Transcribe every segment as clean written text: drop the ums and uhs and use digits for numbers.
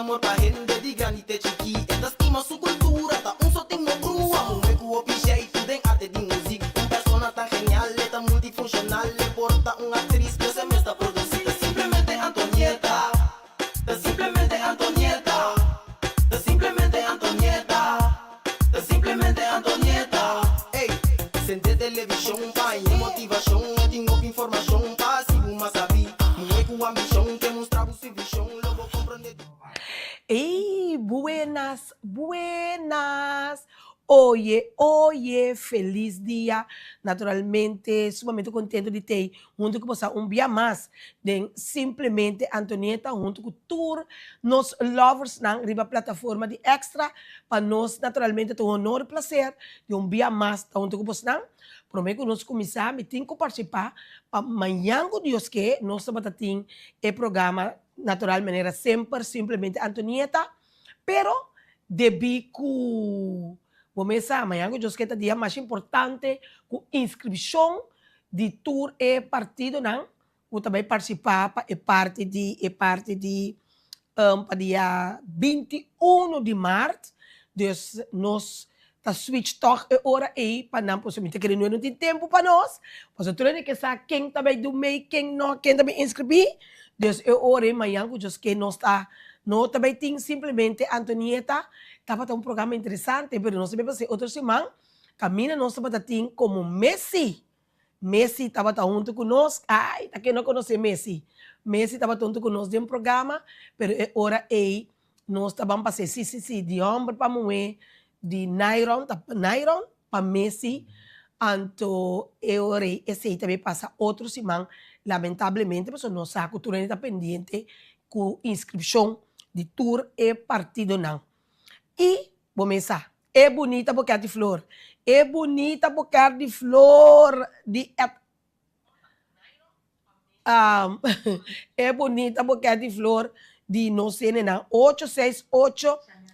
amor pra gente de grande te chiqui. Esta estima su cultura, tá só tem no crua. Um eco objeto, tem arte de música. Persona tan genial, tan multifuncional. Porta actriz que se me está producida. Simplemente Antonieta. Simplemente Antonieta. Simplemente Antonieta. Simplemente Antonieta. Ei, sente televisão, pai, motivação. Tenho informação, passivo, mas sabe. Com ambição, demonstrar o serviço. Logo compreender. Ei, buenas, buenas. Oye, feliz dia. Naturalmente, sumamente contente de ter junto com você dia mais de Simplesmente Antonieta, junto com tour nos lovers na riba plataforma de Extra, para nós, naturalmente, ter o honor e prazer de dia mais junto com você. Prometo que nós começamos a ter que participar para amanhã, Deus que nós estamos tendo o programa natural maneira sempre Simplesmente Antonieta, pero debi que começar amanhã, que eu que é o dia mais importante, com inscrição de tour e partido, não? Eu também participar para parte de para dia 21 de março, dus nós tá switch toch e hora aí para não possivelmente que não tem tempo para nós, mas eu tenho que saber quem também do meio, quem não, quem também inscrever. Dus eu orei amanhã, que nós está, nós também tem simplesmente Antonieta, estava um programa interessante, mas não sabemos se outra semana, caminha nós estava tendo como Messi. Messi estava junto conosco, ai, tá que não conhece Messi. Messi estava junto conosco de programa, mas ora aí, nós estávamos passando, sim, de homem para mulher, de Nairon para Messi, então eu orei, esse aí também passa outro semana, lamentavelmente, mas nossa cultura está pendente com inscrição de tour e partido não. E, vou começar, é bonita boquete de flor, é bonita boquete de flor, é bonita boquete de flor de não sei, não,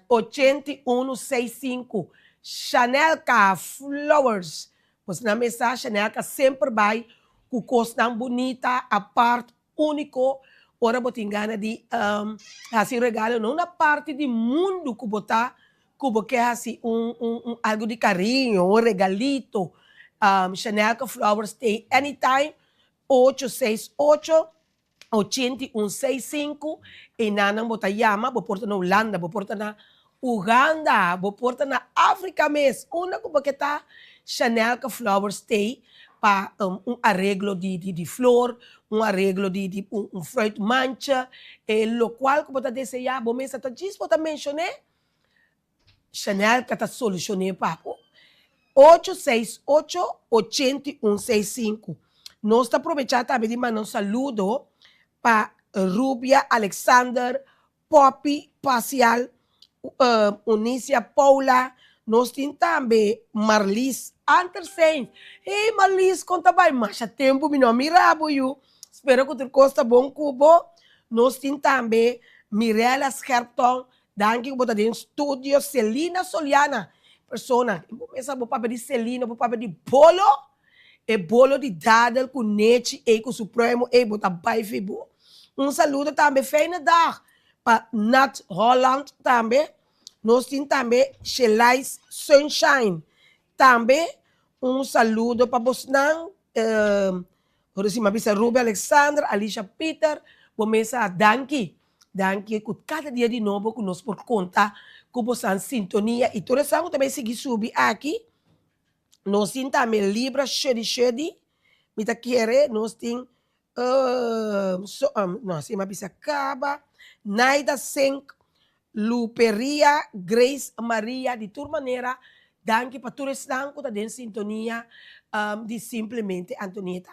868-8165, Chanel K Flowers, você na mensagem, Chanel K sempre vai com coisa bonita, a parte único, ora botingana de assim regalo, não na parte do mundo que botar, que quer assim algo de carinho, um regalito, Chanel K Flowers tem anytime, 868-8165, e nanang botayama, boporta na Holanda, boporta na Uganda, boporta na África mesmo, una que tá Chanel K Flowers tem para arreglo de flor, arreglo de fruit mancha, lo qual, como está desejando, bom, mas está disso, está mencionando, Chanel que está solucionando, papo. 868-8165. Nós estamos aproveitando também de mandar um saludo para Rubia Alexander, Poppy Pacial, Unícia Paula, nós temos também Marlis Andersen. Ei, Marlis, conta bem, mas já tempo me não mirabo, eu. Espero que tu costa bom cubo. Nós temos também Mirella Scherpton, danke por estar em estúdio, Celina Soliana, persona, essa vou para de Celina, vou para de bolo, e bolo de dadel com nete e com supremo e botar bai fibo. Saludo também, fijne dag, para Nat Holland também. Nós temos também Shelais Sunshine. Também saludo para Bosnan, Rubia Alexandra, Alicia Peter, Bomesa Danke. Danke, que cada dia de novo que nós por conta, que você em sintonia. E toda essa também seguir subir aqui. Nós temos também Libra Shedi. Me tá querendo, nós temos, não sei, mas acaba. Naida Senk. Luperia, Grace Maria, de toda maneira, danke para todos que estão em sintonia de Simplesmente Antonieta.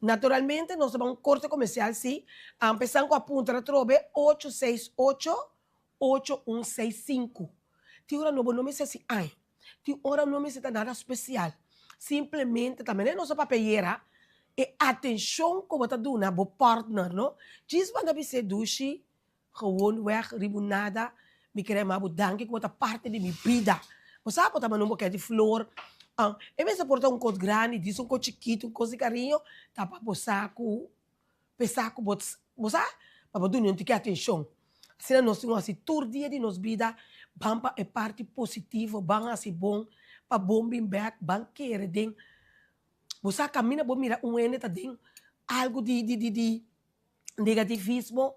Naturalmente, nós vamos um corte comercial, sim. Começando com a ponta da trove, 868-8165. Tem hora não nome assim, ai. Tem hora não é nada especial. Simplesmente, também é nossa papelera, e atenção como está dando, o partner, não? Diz quando você duche, gewoon weg, ribunada, me querer mais danke como parte de minha vida. Você sabe, tá mandando um pouquinho de flor. E mesmo portar um coisa grande, diz um coisa chiquito, um coisa de carinho, tá para o saco, você para botar não tem que atenção. Se nós temos assim, todo dia de nossa vida, vamos para a parte positiva, vamos assim bom, para bom bem back, vamos querer, você caminha, vou mirar ene, tá dentro, algo de negativismo,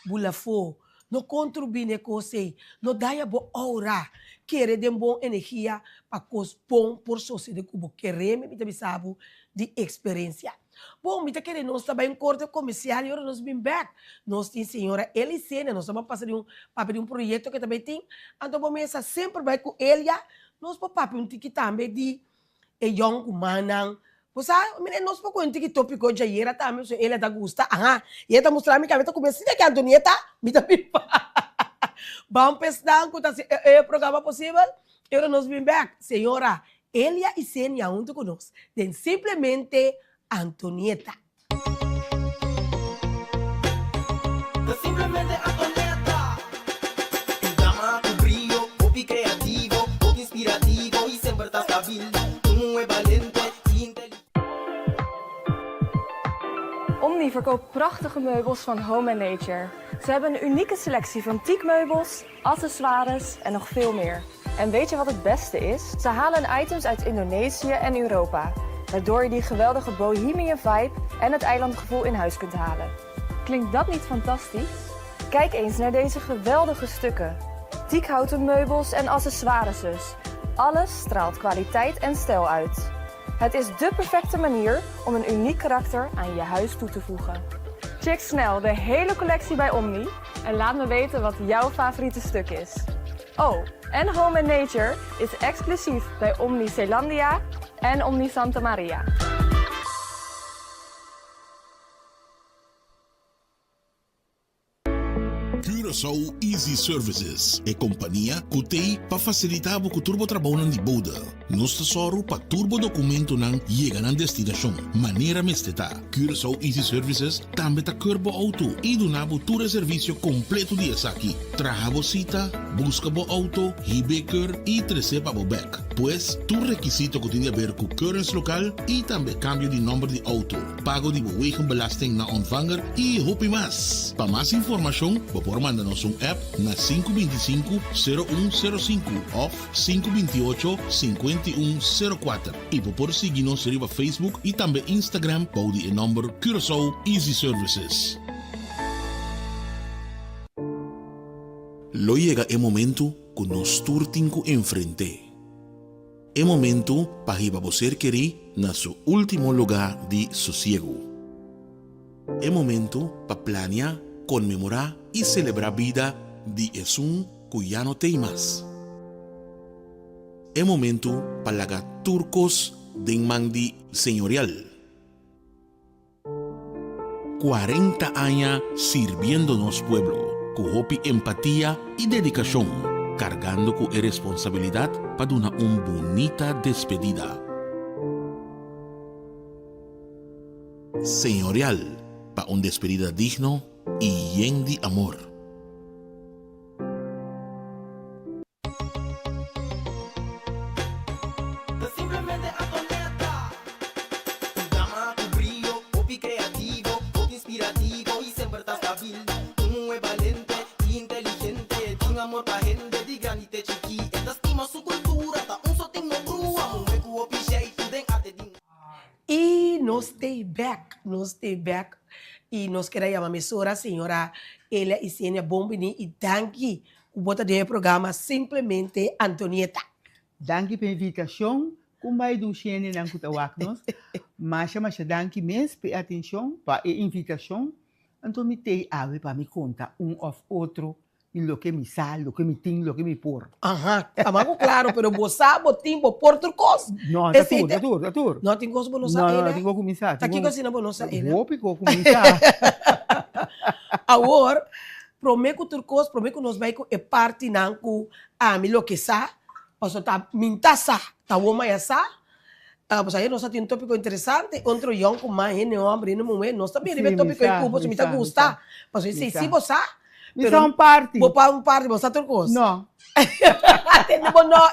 bula fo. No contribui com você, no dá a boa aura, querer de boa energia para cos bom por sociedade como querer me também sabe de experiência. Bom, me tá querendo nós também um corte comercial e agora nós bem back. Nós tem senhora Elicene, nós estamos passando para um projeto que também tem. Então vamos essa sempre vai com ele, nós vamos para um ticket também de young humanan. Você, nós vamos com um ticket tópico de ayer também, ele tá gosta, e ele tá mostrando me que tá começando que a Antonieta me tá bem. Vamos pensar que é programa possível. Agora nós bem back, senhora Elia e Sênia junto conosco. Tem simplesmente Antonieta. Simplesmente Antonieta. Llama tu brillo, popi creativo, popi inspirativo y siempre estás stabil. Un es valente y inteligente. Omni verkoopt prachtige meubels van Home and Nature. Ze hebben een unieke selectie van teakmeubels, accessoires en nog veel meer. En weet je wat het beste is? Ze halen items uit Indonesië en Europa, waardoor je die geweldige bohemian vibe en het eilandgevoel in huis kunt halen. Klinkt dat niet fantastisch? Kijk eens naar deze geweldige stukken. Teakhouten meubels en accessoires. Alles straalt kwaliteit en stijl uit. Het is dé perfecte manier om een uniek karakter aan je huis toe te voegen. Check snel de hele collectie bij Omni en laat me weten wat jouw favoriete stuk is. Oh, en Home and Nature is exclusief bij Omni Zeelandia en Omni Santa Maria. Curaçao Easy Services é companhia que tem para facilitar o turbo trabalho de boda. Nós tesoro para turbo documento não chega na destinação. Maneira mesteta. Curaçao Easy Services também tá curbo auto e do nabo todo serviço completo de aqui. Traga cita, busca bo auto, hibeker e receba bo back. Pois tu requisito que tem a ver com currency local e também cambio de número de auto. Pago de belasting na ontvanger e hope mais. Para mais informação, por mandar-nos app na 525-0105 ou 528-5104. E por seguir-nos no Facebook e também Instagram para o número Curaçao Easy Services. Lo llega o momento que nos turtinco enfrente. É momento para que você querer na seu último lugar de sossego. É momento para planear, comemorar e celebrar a vida de um que já não tem mais. É momento para lagar turcos de mandi senhorial. 40 años sirviendo nos pueblo, con hopi empatía y dedicación, cargando con responsabilidad para una bonita despedida. Señorial, para una despedida digno y lleno de amor. Simplemente Antonieta. Llama tu brillo, popi creativo, popi inspirativo y siempre estás stabil. Un es valente y inteligente, tiene amor para gente de granite chiqui. Esta estima su cultura, ta só tem no crua, um é com o jeito de arte de. E nós stay back. E nós queremos chamar a emissora, a senhora Elia e Sênia Bombini e danke o bota de programa simplesmente Antonieta. Danke pela invitação. Como vai do Xene não kutawak-nos? Mas danke mesmo pela atenção, para a invitação. Então me tem ave para me contar ou outro lo que me sal, lo que me tem, lo que me por. Aham, estamos claro, pero você botim por outro coisa. Não, tá tudo. Não tem coisa para nós sair. Não, tem que começar. Tá aqui que assim não nós sair. Vou começar. Agora, prometo outro coisa, prometo que nós vai com a parte não com a me lo que sa, posso tá mintasa, tá o mais sa. Pues aí nós temos um tópico interessante, outro young com mais homem no momento, nós também temos tópico que você me tá gostar. Pois se você Pero un party. Vou para um party, você outra coisa. Não. Entendemos não,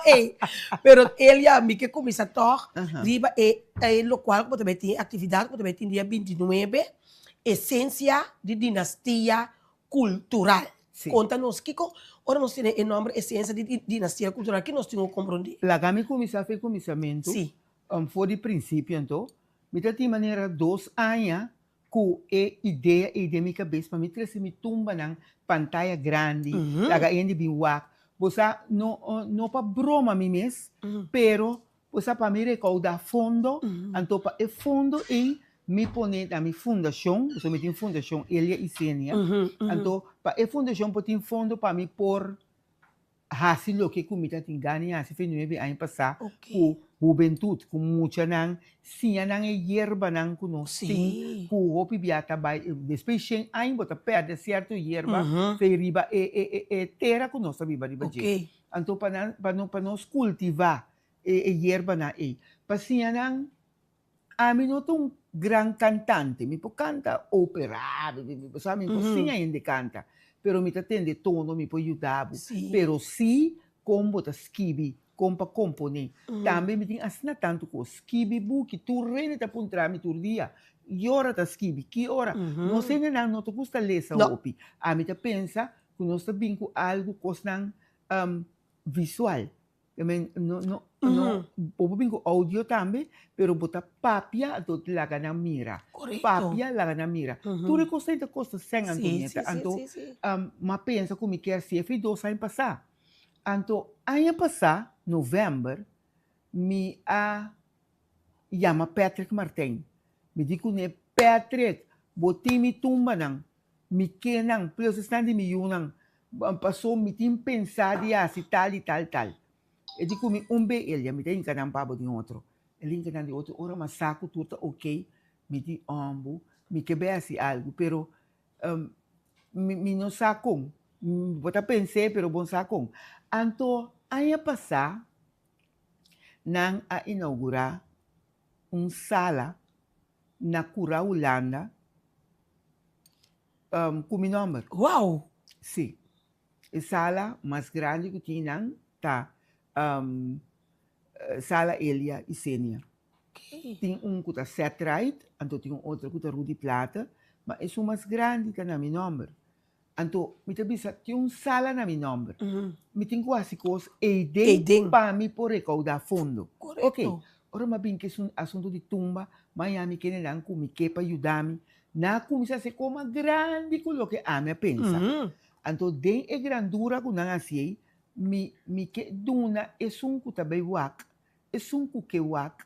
Pero ele a mim que começa a tocar, riba é local que também tem atividade, que também tem dia 29, essência de dinastia cultural. Sim. Conta-nos, Kiko, ora nós temos enorme essência de dinastia cultural que nós temos que compreender. Lá que começar a começamento, Sim. foi de princípio, então, me dá de maneira 2 anos, com a ideia de minha cabeça, para me trazer me tumba na pantalla grande, lá que ainda bem wak. Você não para broma me mes, pero você para me recaudar fundo, então para o fundo e me pone na minha fundação, você me tem fundação Elia e Sênia, então para a fundação pode fundo para me pôr hasil que comida tem ganha, se fez no ano passado, com juventude, com muita nang, sia nang hierba nang kuno, sim, com o pibiata by, depois sem aí bota perde certo hierba, fez riba terra kuno sabe riba je. Então para nós cultivar hierba na para sia nang a mim não um gran cantante, me pode cantar ópera, sabe, me pode ainda canta. Pero mi tende tono mi può aiutare, pero sì combo ta skibi, compa compone. Também mi tin asna tanto co skibi bu que tu rene ta puntra mi tur dia. E ora ta skibi, que ora? Não sei nem não te custa lesa opi. A mi ta pensa que nós ta binco algo cosnan visual. No, popo bingo audio também, pero bota papia do la gana mira. Papia la gana mira. Tu recosta costa sem Antonieta. Anto, ma pensa como quer ser foi 2 anos passar. Anto, ano passar, novembro, me chama Patrick Martin. Me digo ne Patrick, boti mi tumba nang, mi kenang, plus stand mi yunang, passou me tim pensar de assim tal e tal. E digo me be ele, me tem encanam pabo de outro. Ele encanam de outro, ora mas saco tudo ok, me di ambo, me quebesse algo, pero me não saco. Bota pensei, pero bom saco. Anto, ano passar, nang a inaugurar sala na Cura Holanda, com meu nome. Uau! Sim. A sala mais grande que tinha, tá. Sala Elia e Sênia. Tem que está Setright, então tem outro que está Rudy Plata, mas é o mais grande que na meu nome. Então, me tem sala na meu nome. Me tem quase coisa e para me por recaudar fundo. Correto. Ok. Ora, mas bem que é um assunto de tumba, Miami que não como que para ajudar-me, na começar a ser como grande que o que a minha pensa. Então, den é grandura que não assim, me que duna é que também wak, é que wak,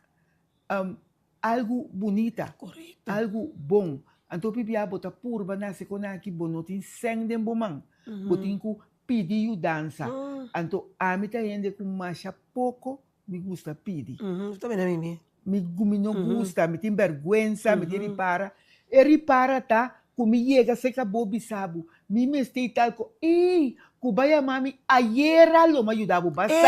algo bonita, correto, algo bom. Então, pibia bota purba na se aqui bonotin sem den bomang, botin ku pedir dança. Então, a mim tá ainda com mais pouco, me gusta pedir. Também não é mim. Me não gusta, me tem vergonha, me tem repara. E repara, tá? Como chega, se acabou, bisabo. Me mestei tal, kubaya mami, ayera lo me ajudava. Basami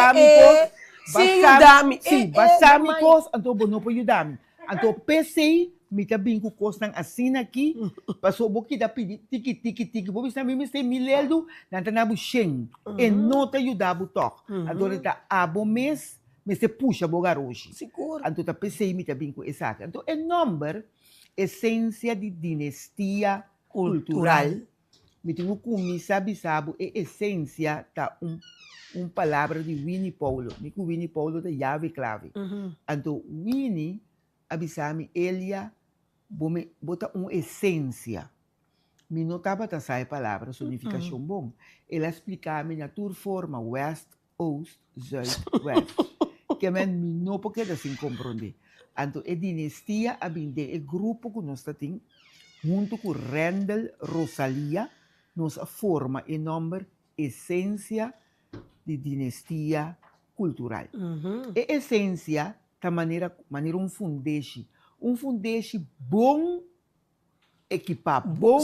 kos, então não pode ajudar-me. Então, pensei, me tá bem com coisa assim aqui, passou um pouquinho da pedi, tiki, vou pensar, me mestei, me lendo, não tá na buchen, e não te ajudava o toque. Então, tá abo mês, me se puxa bogar hoje. Seguro. Então, tá pensei, me tá bem com essa. Então, é número, essência de dinastia cultural. Me tenho que sabe, é essência tá palavra de Winnie Paulo. Me que Winnie Paulo da chave clave. Então, Winnie, abisame, Elia, bota essência. Me não estava a sair palavra, significação bom. Ela explicava na tua forma, West, Oost, Zuid, West. Que me não porque assim compreender. Então, a dinastia, é grupo que nós temos, junto com Rendel, Rosalia, nos forma e nome essência de dinastia cultural. E essência da maneira fundeixe bom equipar, bom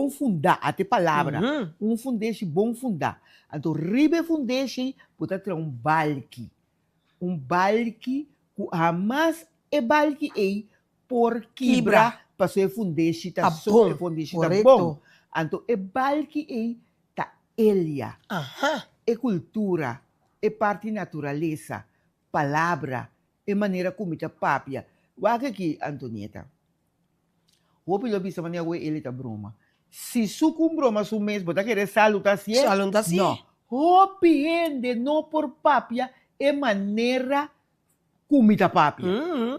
fundar, até palavra, fundeixe bom fundar. Então, ribe fundeixe, pode ter um balque que jamais é balque por quebra, para ser fundeixe tá só fundeixe tá bom. Então, é balque tá Elia, é cultura, é parte natureza, palavra, é maneira como está papia. Waga aqui, Antonieta. O pelo bisa maneira ele tá broma. se sucumbro mas o mês, bota querer salutação. Salutação. Não. Hopiende, não por papia, é maneira comida papia.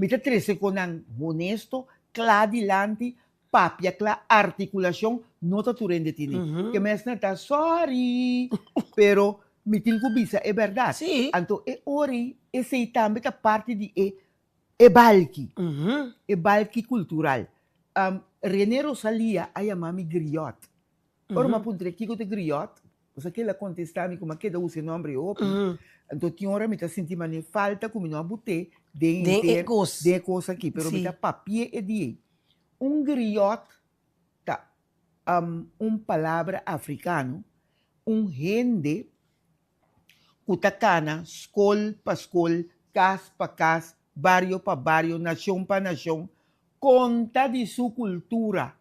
Mita trece com an honesto, cladilante, papia, cla articulação, não tá turende tini. Que mesmo tá sorry, pero me tem kubisa, é verdade. Sim. Então, é ori, esse também tá parte de é balki. É balki cultural. René Rosalia, a mami griot. Ora, uma puntre aqui de griot, você que ela contestava como que da usa nome open. Então, tinha hora me tá sentindo mane falta como não botei de coisa aqui, pero me tá papia e de griot tá palavra africano, rende Kutacana, escola para escola, casa para casa, barrio para barrio, nação para nação, conta de sua cultura,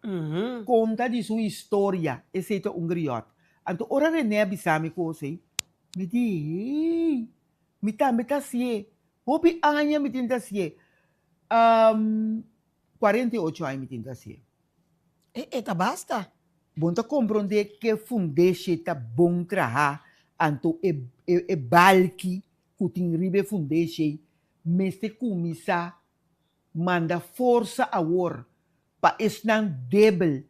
conta de sua história. Esse é um griot. Então, ora René abisame ko sei, me di, me tá sie, hopi anya me tinta sie, 48 anos me tinta sie. Tá basta. Bom tá compreender que fundeixe tá bom trabalhar, então é balki que tem ribe fundeixe, mas te começa manda força a war para estar débil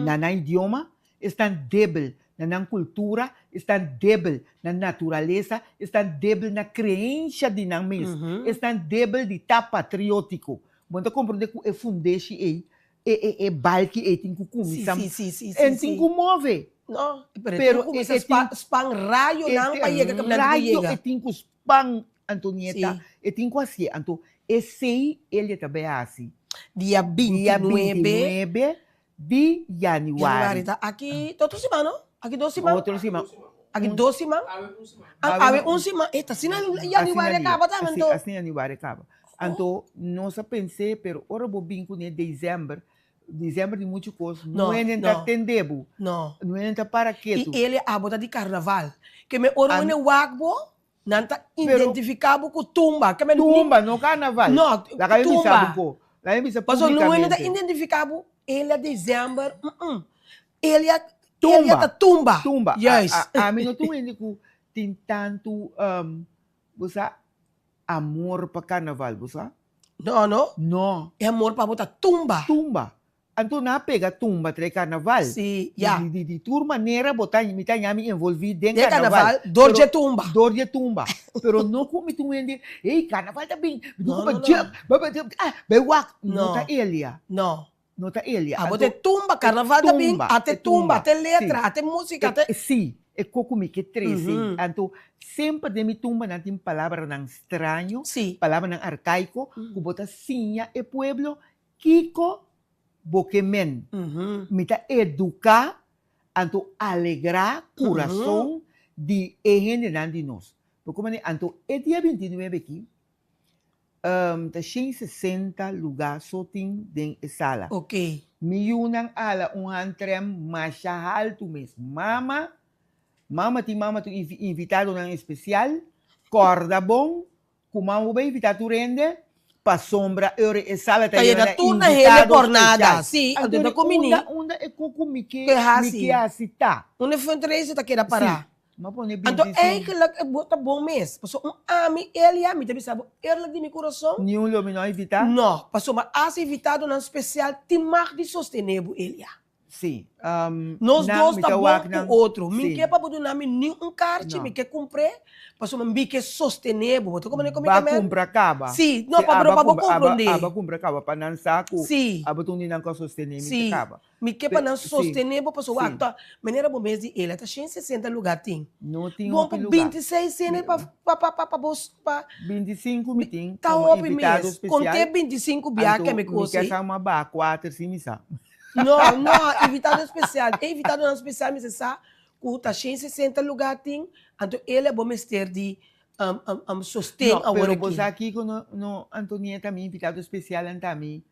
na idioma, estar débil na cultura, estar débil na natureza, estar débil na crença de nós mesmos, estar débil de estar patriótico. Bom tá compreender que é fundeixe é balki e tem que começar. Sim. Tem que mover. No, pero começa spang raio não para chegar que raio e tem que spang Antonieta e tem que assim. Então, esse ele também é assim. Dia 29 de januário. Tá aqui toda semana, aqui 2 semanas. Outra semana. Aqui 2 semanas. Ave 1 semana. Eita, assim januário acaba também. Assim januário acaba. Então, nós pensei, pero ora vou vir com dezembro de muita coisa. Não é nem atendebo. Não é nem para quieto. E ele a bota de carnaval. Que me ora ne wagbo, não tá identificado com tumba. Que me tumba no carnaval. Não, tumba. Lá me sabe. Mas não é identificado. Ele é dezembro. Ele é tumba. Tumba. Yes. A mim não tem tanto você amor para carnaval, você? Não. É amor para botar tumba. Então, na pega tumba tre carnaval. Sim, De tour maneira botar imita me envolvido dentro de carnaval. Dor de tumba. Pero não como tu ende, ei, carnaval tá bem. Não tá ele. Não tá ele. Ah, botar tumba, carnaval tá bem. Até tumba, até letra, até música, até sim. É como que 13. Então, sempre de me tumba não tem palavra não estranho, palavra não arcaico, que bota sinha e pueblo, Kiko Boquemen. Me tá educar, então alegrar coração de gente de nós. Porque, então, é dia 29 aqui, tá 160 lugares só tem dentro da sala. Ok. Me unam ala antrem mais alto mesmo. Mama tem invitado num especial, corda bom, como mama vai invitar tu rende, para sombra, e sala tá invitado turna ele por nada, sim, então com menino. Onda é com que assim tá. Onde foi entrevista tá queira parar. Então é que ela bota bom mês, passou ami ele também sabe, ele de meu coração. Nenhum homem não invitar? Não, passou mas as invitado num especial tem mais de sustentável ele. Sim. Nós dois tá bom com o outro. Me quer para botar nome nenhum carte, me quer comprar, passou me quer sustentável. Botou como vai comprar caba. Sim, não para compreender. Aba comprar caba para não saco. Sim. Aba tu não com sustentável caba. Me quer para não sustentável, passou acta. Maneira bom mês de ele, tá 160 lugar tem. Não tem bom para 26 cene para 25 me tem. Tá open mês. Contei 25 biaca me coisa. Me quer uma ba 4 sim me sabe. Não, invitado especial. É invitado não especial, mas essa custa 160 lugar tem. Então ele é bom mestre de sustento a hora aqui. Aqui no Antonieta me invitado especial também.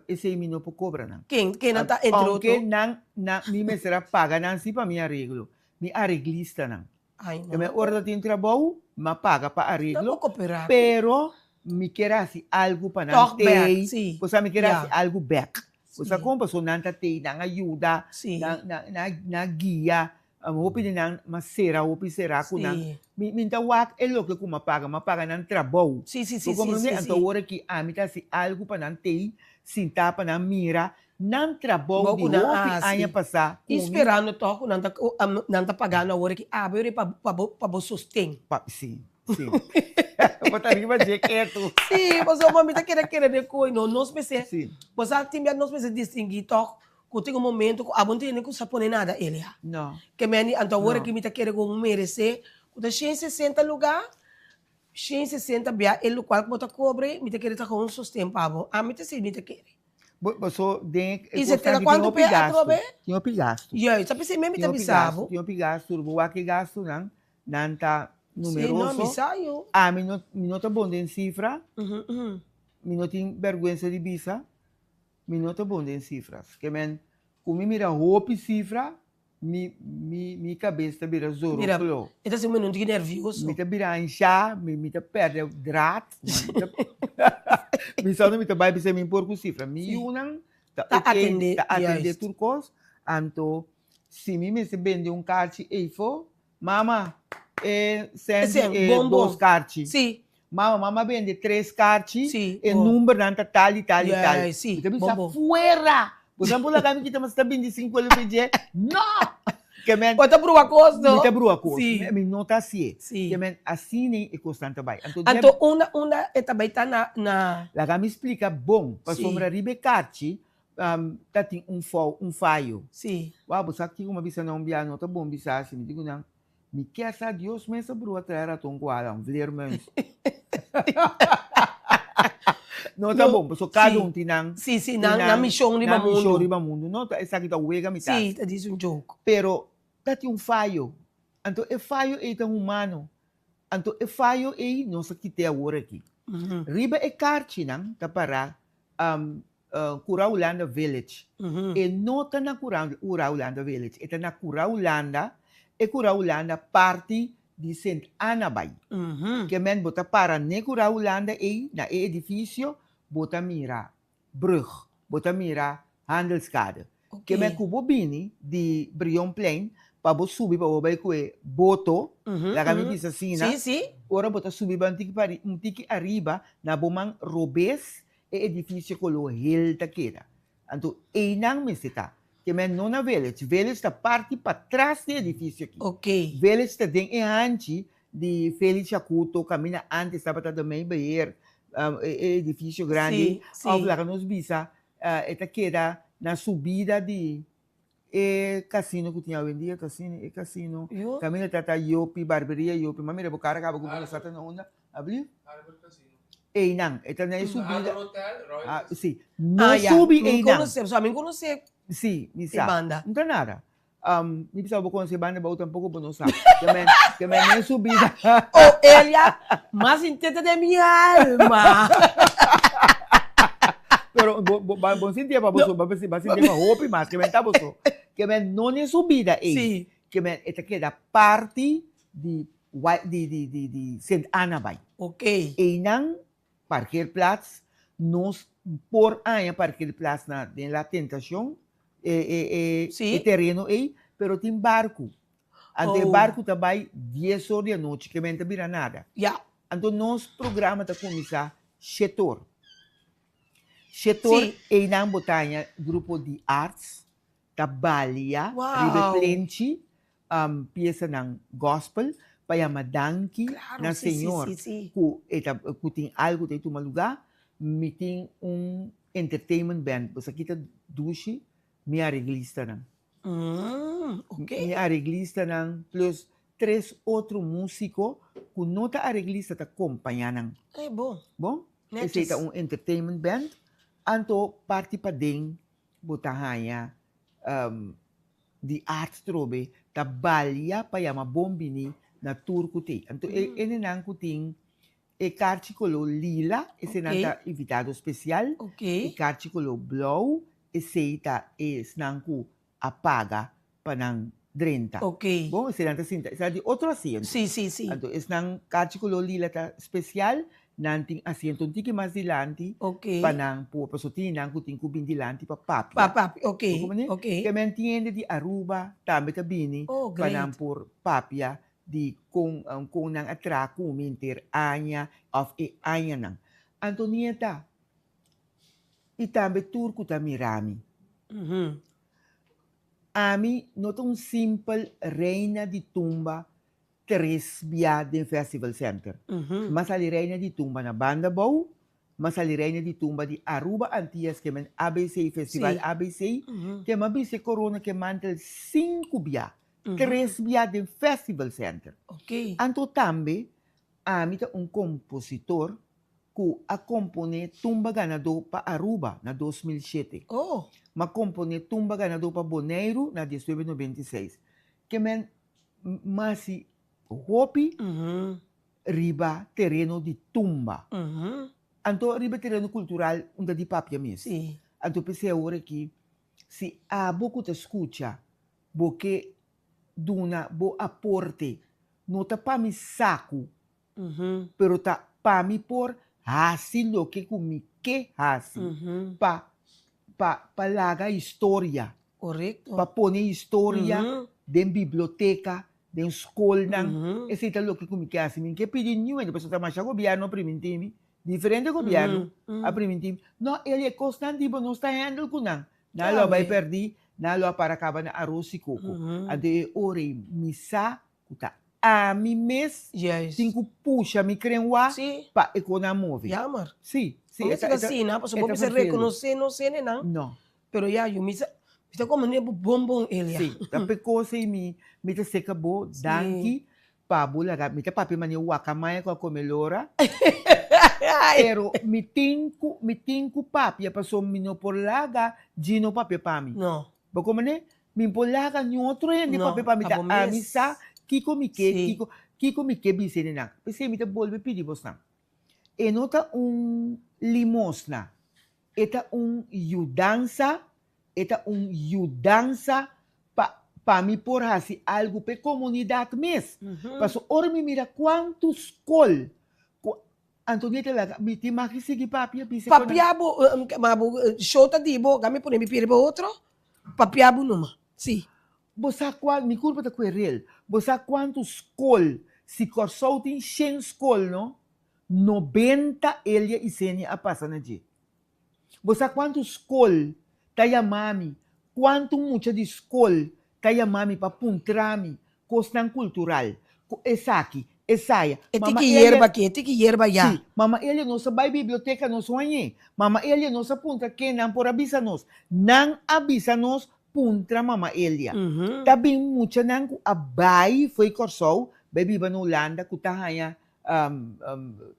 Esse aí não pode cobrar não. Quem não está entre outros? Porque não me mestra paga não se para me arreglo. Me arreglista não. Ai não. Eu me ordem de trabalho, me paga para arreglo. Não cooperar. Pero me quer assim algo para não ter. Sim. Você me quer assim algo back. Você compra so nanta te nang ayuda, Sim. na guia, hopi din nang masera, hopi será ko nang Sim. minta wak elo que kuma mapaga nang trabalho. Sim, sim, So sim, como sim, ne sim, anto sim. ora que amita si algo pa nang te, sinta pa nang mira, nang trabalho Bom, di na- hopi anya sim. passar. Esperando toco, não tá pagando a hora que abre para sustento. Sim, sim. Botar riba de quieto. Sim, mas o mami tá querendo de coisa, não, nós pensamos, Sim. você tem nós pensamos distinguir toco, que tem um momento, a bom tem nem que sapone nada, ele. Não. Que meni, então a hora Não. que me tá querendo merecer, quando 160 lugar, 160 bia, ele qual que bota cobre, me tá querendo tá com um sustento, pavo. A mim tá sim, me tá querendo. So, E você tem quanto pé a trobe? Tinha gasto. E aí, sabe se mesmo tá bisavo? Tinha gasto, o que gasto não, nanta Sim, não, numeroso. bisayo. A mim não tá bom em cifra, Uhum. mim não tem vergonha de bisa, mim não tá bom em cifras. Que men, como mira roupa cifra, mi cabeça vira zoro. Mira, então assim, eu não fico nervioso. Me tá vira inchar, me tá perde o drato. Me só não me tá vai bisa me por com cifra. Me unang tá atender, atender turcos. Anto, se me se vende carte eifo, mama, sende dois cartes. Sim. Mama vende 3 cartes. Sim. E número nanta tal e tal e tal. Sim. Então, bisa fuera. Por exemplo, lá kami kita mas tá 25 LPG. Não! Que men, Bota pro acordo. Mita brua ko. Sim. Me nota assim. Sim. Que men, assim nem é constante vai. Então, uma também tá na... Lá kami explica bom. Para Sim. sombra ribe carte, tá tem falho. Sim. Uau, você aqui uma bisa não bia nota bom bisa assim. Me digo não. Me quer sa Deus me essa brua trazer tom com ela, vler mens. Não tá bom, porque cada tinang Sim, na missão riba mundo. missão riba mundo. Não, essa aqui tá uega mitad. Sim, tá diz joke. Pero tá tem falho. Então, é falho é tão humano. Então, é falho é nossa que tem agora aqui. Riba é carte nang tá para Curaulanda Village. E não tá na Curaulanda Village, é tá na Curaulanda, e Curaulanda parte de Saint Anabay. Que men bota para ne Curaulanda e na edifício bota mira brug, bota mira Handelskade. Que men kubo bini de Brionplein para bo subir para bobai kue boto, la kami bisa sina. Sim. Ora bota subir ba um tiki arriba na bomang Robes e edifício colo hel taquera. Então, einang mesita. Que men não na village está parte para trás do edifício aqui. Ok. Village está dentro antes de Félix Chacuto, caminha antes, estava também banheiro, edifício grande. Sim. Ao lá nos bisa, esta queda na subida de casino que tinha hoje em dia, casino. Caminha tata Yopi, barberia Yopi, mas mira, o cara acaba com o sata na onda, abrir? Einang, esta na subida. Sim. Não subi Einang. Só me conhece. Sim, E banda. Não tem nada. Não precisa conhecer banda, mas eu tampouco não sabe. Que nem subida. Oh, Elia, mas intenta de minha alma. Pero, bom sentir para você, bom sentir para roupa mais, que tá você. Que não é subida, Sim. Que esta queda parte de Saint Anabay. Ok. E não parkeerplaats, nos por año parkeerplaats na tentação, Sim. terreno aí, pero tem barco. Ante barco também 10 horas da noite, que não vira nada. Yeah. Então, nosso programa está começar Chetor. Chetor é na botanha grupo de artes, trabalha, Wow. Plenty, peça ng gospel, para madanki Claro, na sim, Senhor. sim. Que tem algo de uma lugar, me tem entertainment band. Você kita dushi, me arreglista na. Ok. Me arreglista na, plus 3 outros músicos que não tá arreglista tá acompanhando. É bom. Bom? Netos. Esse é entertainment band. Anto parte pa din butahaya di art trobe tabalya pa yama bombini na tour kuti. Anto nang kuting carticolo lila, esse nanta invitado especial. Ok. Carticolo blue, esse ita nanku apaga pa nang 30. Ok. Bom, esse nanta sinta. Esse é de outro asiento. Sim. Anto, esse nang carticolo lila ta especial, nanting asiento tiki mas dilante, Ok. panang po pasotin nang kuting kubin dilante pa papia. Papi, ok. Como Ok. que me entiende de Aruba, tambe tabini, Oh, great. panang por papia, di kung nang atraco minter anya of e anya nang. Antonieta, itambe turco tamirami. Mhm. Ami not un simple reina di tumba tres via de Festival Center. Mhm. Mas ali reina di tumba na banda bau, mas ali reina di tumba di Aruba Antillas que men ABC Festival Sí. ABC, Mhm. que mabise corona que mantel 5 via, Mhm. 3 via de Festival Center. Ok. Anto tambe, ami ta un compositor que a compone tumba ganador pa Aruba na 2007. Oh. Ma compone tumba ganador para Bonaire na 1996. Que men masi hopi Mhm. riba terreno de tumba. Mhm. Anto riba terreno cultural onde di papia mes. Sí. Anto pensei agora que se a boco te escucha, porque duna bo aporte, não tá para mi saco, Mhm. pero tá para mi por hasi lo que comi que hasi. Mhm. Pa laga história. Correcto. Para pôr história Mhm. dentro da biblioteca, dentro da escola. Mhm. Esse é o que eu quero assim. Que pedir nenhum, depois está mais governo primitivo, diferente governo, Mhm. a primitivo. Não, ele é constante, não está handle com não. Não, Sabe? vai perder, não, para acabar na arroz e coco. Mhm. Ade ore misa, kuta. A mi mes, Yes. cinco puxa mi crenwa, Sí. pa economove. Jammer. Sim, sim. Como se assim, né? Porque você perfeito. reconhecer, não sei, né? Não. Pero ya, eu me está como nem bombom ele. Sim, tapi ko sa mi ta seka bo danki pabula ga mi ta papi mani wakamaya ko melhora. Pero mi tinku papi pa so mino por laga gino papi pami. No. Ba como ne min por laga ni outro yan di No, papi pami ta abo mes. amisa kiko mi ke Sí. kiko mi ke bisene na. Pese mi ta bolbe pidi bosna. E nota limosna. Eta yudança, pa mi por hasi algo pe comunidade mes. Mhm. Paso ora mi mira quantos col. Antonieta laga, mi ti maki sigi papia bise Papiabo, mabo, shota dibo, kami po mi pire outro. Papiabo numa. Si. Bosa mi culpa ta querel. Bosa quantos col si corsou tem 100 col, no? 90 elia e seni a passa na dia. Bosa quantos col taya mami, quanto mucha de escol taya mami pa puntrami, costan cultural, esaki, esaia. E tiki yerba aqui, tiki yerba ya. Sim, mama ele nossa vai biblioteca nos sonhe. Mama ele nossa punta que não por avisa nos, não avisa nos puntra mama ele. Mhm. Tabi mucha nang abai foi corsou, baby ba no Holanda kutahaya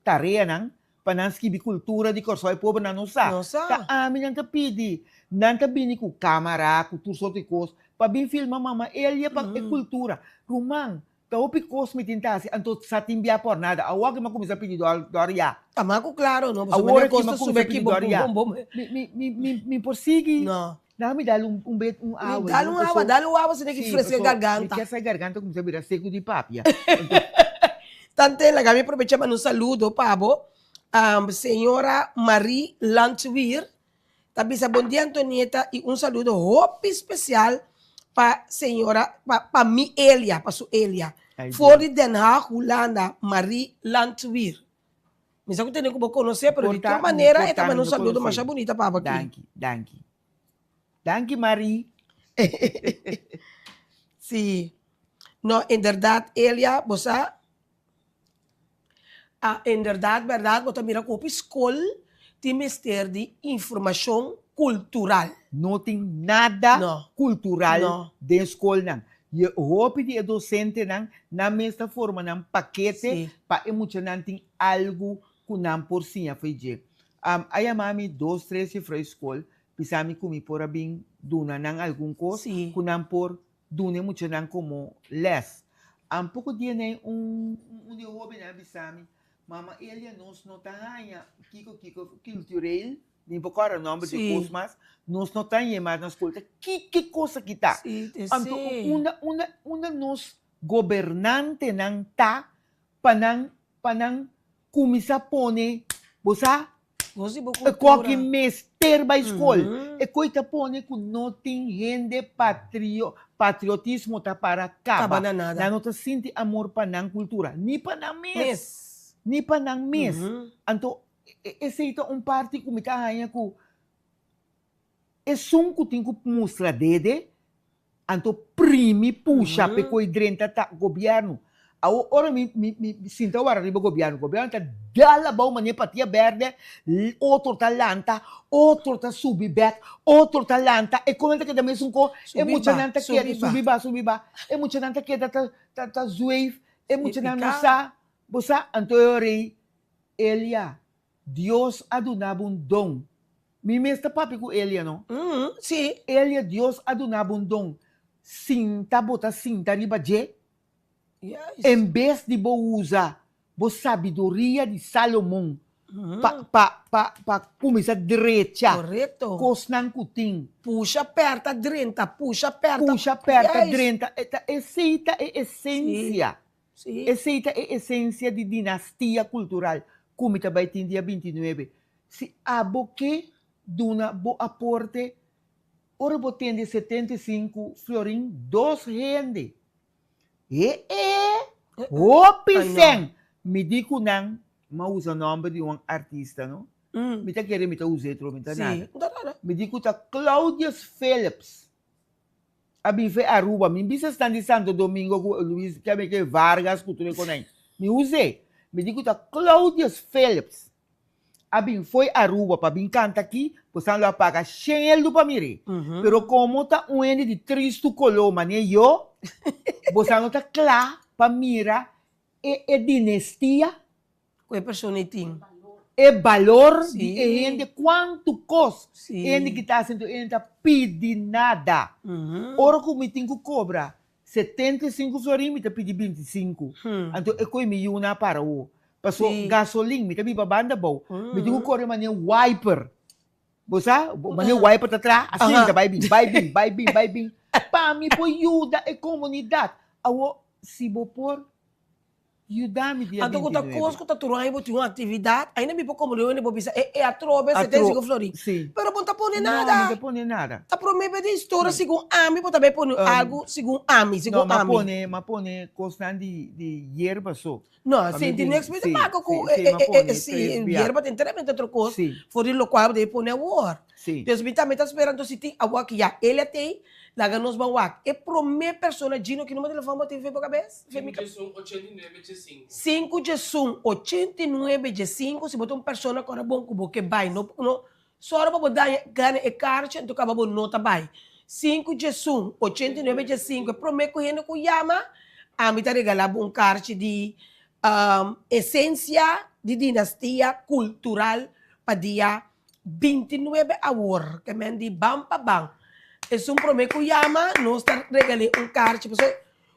tareia nang pananski bi kultura di corsou e pobre na nossa. Nossa. Ta amin ang tapidi. Nanta bini ku kamera, ku tursote kos, pa bin filma mama ele pa e kultura. Rumang, tao picos mi tintasi anto sa timbia por nada. Awag ma kumisa pidi doria. Tama ko claro, no? Basta Agora may que costa makusa sube aqui, bom, pindoria. bom, bom. Mi porsigi. No. Nami dalo bet awa. Dá um água, você tem que frescar a garganta. Mi essa garganta como se vira seco de papia. Tante, la kami aprovechamos un saludo, Pabo. Senhora Marie Lantwier. Também sa bom dia, Antonieta. E um saludo hope especial para senhora, para mi Elia, para sua Elia. For Den Haag, Holanda, Marie Lantwier. Mas eu tenho que conhecer, pero de que maneira é também um saludo mais bonita, Pabo. Danke, Marie. Sim. No, inderdaad, Elia, você... inderdaad, verdade, você mira op school, tem Ministério de Informação Cultural. Não tem nada cultural de escola, não. E hope de docente, não, na mesma forma, não, paquete, para emocionar, tem algo que não por si, foi de. Aí a mami, 2, 3, para a escola, pisami kumi por bem duna ng algum coisa, que não por duna emocionar como les. Pouco dia, né, hobby na pisami, mama ele nos notanya kiko cultural nem por nome de cosmas nos notanya mais na escola que coisa que tá uma nos governante nang ta panang começa a pôr, você Gosto de é qualquer mester ba escola. Uhum. É coisa pôr que não tem rende patriotismo tá para Acaba acabar. na nada. Na nota sente amor para não cultura. Ni para não mes. Yes. Ni para não mes. Uhum. Então, esse é um parte que me tá ganhando que é som que tem que mostrar dede. Então, prime, puxa, Uhum. peco e drenta tá governo. Ora me sinta o arriba governo. Governo tá dala bom maneira patia verde, outro talanta, outro tá subibet, outro talanta. E comenta que também são co, é muita nanta que subiba. É muita nanta que tá zueif, é muita nanta sa, bosa antoyori Elia. Deus adunava um dom. Me mesta papi com Elia, não? Sim. Elia, Deus adunava um dom. Sinta, bota sinta riba je. Yes. Em vez de usar a sabedoria de Salomão Uhum. para começar direita, Correto. cosnan kuting, Puxa, aperta, drenta, puxa, aperta. puxa, aperta, Yes. drenta. Essa é a essência. Sim. Essa é a essência de dinastia cultural. Como está vai ter dia 29. Se aboque de uma boa aporte, ora botem de 75 florim, 2 rende. Piseng! Me digo nang mausa o nome de um artista, não? Me tá querendo me tá usar outro, me tá Sim. nada. Não dá nada. Me digo tá Claudius Phillips. Abi fe Aruba, me bisa está de Santo Domingo com Luiz, que é que Vargas, cultura com ele. Me usei. Me digo tá Claudius Phillips. Abi foi Aruba para vir cantar aqui, pois lá paga cheio do para mire. Uhum. Pero como tá um ende de Cristo Coloma, né? Eu, você não tá claro para mira é dinastia, Com a pessoa tem. é valor Sim. de gente quanto custa. Sim. Gente que está sendo, ele tá pedi nada. Uhum. Ora como me tem que cobrar 75 florim, me tá pedi 25. Então é coisa me una para o. Passou Sim. gasolina, me tá biba banda bom. Uhum. Me tem que correr mané wiper. Você, mané wiper tá atrás, assim Aham. tá vai bem. Para me pôr ajuda a comunidade. Awo se vou pôr ajudar-me dia Então, quando 29. a coisa está turando, eu tenho uma atividade, ainda me pôr como eu ainda vou pensar, é a trova, você tem 5 florim. Sim. Pero não está pondo Não, não nada. te põe nada. Está prometendo de história, segundo Ami, pode também pôr algo, segundo Ami, Não, segundo Ami. mas põe costan de hierba só. Não, Para sim, mim tem tem- que explicar sim, mais com, sim, mas põe sim, três hierba tem inteiramente outra coisa. Sim, Fora do qual, de pôr na war. sim. Deus me também está esperando se tem a que já ele tem, lá nos vão lá. É promê pessoa Gino que no meu telefone eu tenho feito para cabeça. 5 de 89 de 5, se botar uma pessoa agora bom como que vai, não só para poder ganhar a caixa, então acaba bom nota vai. 5 de 89 de 5, é promê que ele que chama, a mim tá regalando um caixa de essência de dinastia cultural para dia 29 agora, que me di bam pa bam. É um promê que chama, nós tá regalando um caixa, pessoal.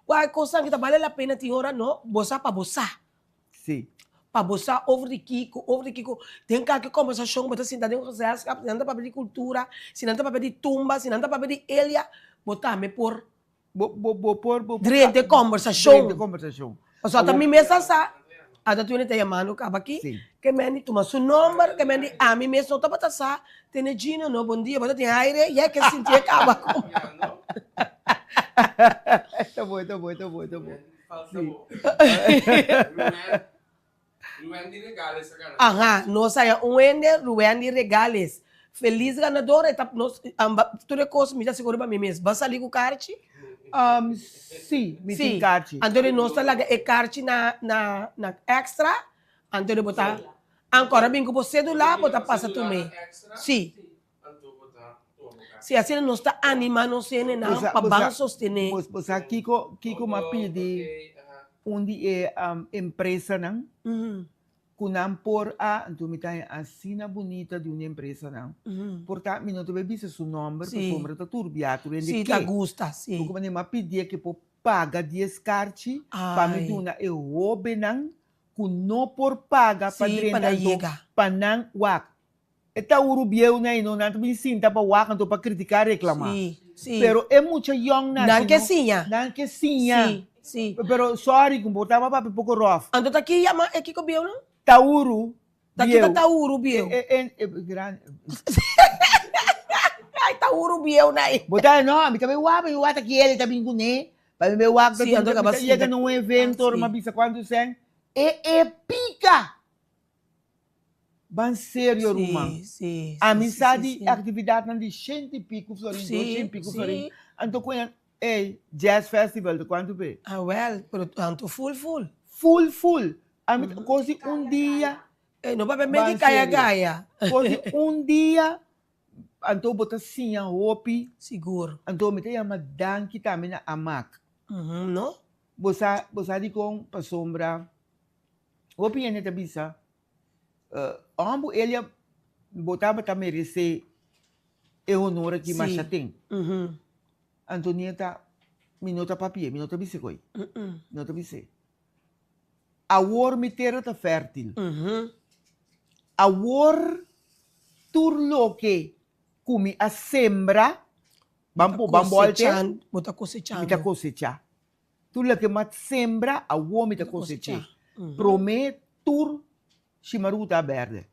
Qual coisa que vale a pena ter hora não, bossa para bossa. Sim. Para bossa over de Kiko. Tem que conversação, botar sentado em reserva, se não dá para pedir cultura, se não dá para pedir tumba, se não dá para pedir elia, botar me por direito de conversação. Direito de conversação. O só também mesmo sa, a da tua tem a mano acaba aqui, Sim. que me ni toma seu número, que me ni a mim mesmo não tá para sa, tem Gino, no bom dia, botar tem aire, e é que sentir acaba com. Tá bom. Ruendi Regales, cara. Aham, nós saia Ruendi Regales. Feliz ganador, toda coisa me dá seguro para mim mesmo. Vai sair com o carte? Sim, me Sim. tem carte. Então, nós talaga é carte na extra. Então, botar. Ancora, bem que você do lá, botar passa tu me. Sim. Se assim nós está animando o cena, não, para bem sostener. Você Kiko me pedi onde é empresa não? Kunam por então me tem a sina bonita de uma empresa não. Portanto, me não te bebisse seu nome, Sim. porque está turbiado. Sim, tá gusta, sim. Porque me pedia que por paga 10 cartas para me dar eu roubo não, que não por paga para Sim, para dentro chegar. para não wak. Eta urubieu na ino nanto me sinta para wak então para criticar e reclamar. Sim. Pero é muito young na. Não que sim, Não que sim. sim. Pero sorry, comportava para pouco rough. Então, tá aqui, é que cobiu, não? Tauru. Daqui tá Tauru, Biel. Grande. Ai, Tauru, Biel, né? Botar, não, me também o ata que ele também com né. Para me o ata Sim, ando com a vacina. chega num evento, Ah, sim. uma bisa quanto sen. É pica. Ban sério, Ruma. Sim. Amizade, atividade não de 100 e pico florim, 200 e pico florim. Então, quando Jazz Festival, de quanto vê? Ah, well, pero tanto full. Full. Coisa dia, Não vai beber Ban que caia. coisa dia, então botar assim a roupa, Seguro. então me tem uma danque também na amac. Não? Você de com para sombra, roupa é neta bisa. Ambo ele botava para merecer honor que mais tem. Antonieta, minuta papia, minuta biscoito. Minuta biscoito. A war me terra tá fértil. A war turlo que come a sembra, bambo alte, Bota cosechando. me tá cosecha. Turlo que mat sembra, a war me tá cosecha. Promet tur chimaruta verde.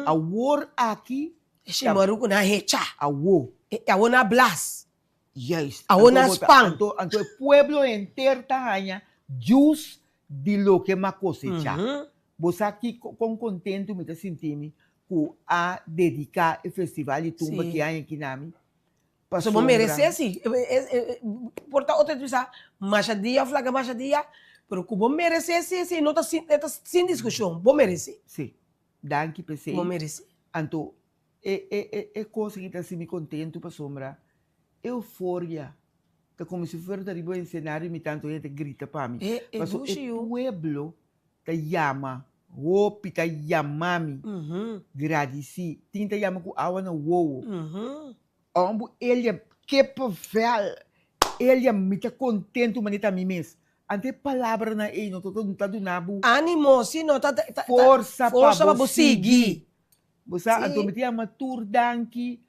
A war aqui, Chimaruco na recha. a war. A ona blas. Yes. A ona spam. Então o pueblo inteiro tá ganha jus de lo que ma cosecha. Você aqui com contento me tá sentindo que a dedicar o festival de tumba Sim. que há aqui nami. Só vou merecer assim. Porta outra coisa, machadia, flaga machadia. Pero que vou merecer assim, não tá sem discussão. Vou merecer. Sim. Danke, PC. Vou merecer. Então, é coisa que tá assim me contento para sombra. Euforia. Tá como se fosse dari bom cenário e tanto gente grita para mim. Mas o pueblo tá chama, hopi tá chamami, gradeci, tinta chama com awa na uou. Ambo ele que pavel, ele me tá contento manita mim mesmo. Ante palavra na ei, não tô tá do nabu. Ânimo, sim, não tá Força para você seguir. Você então me tinha uma tour danki.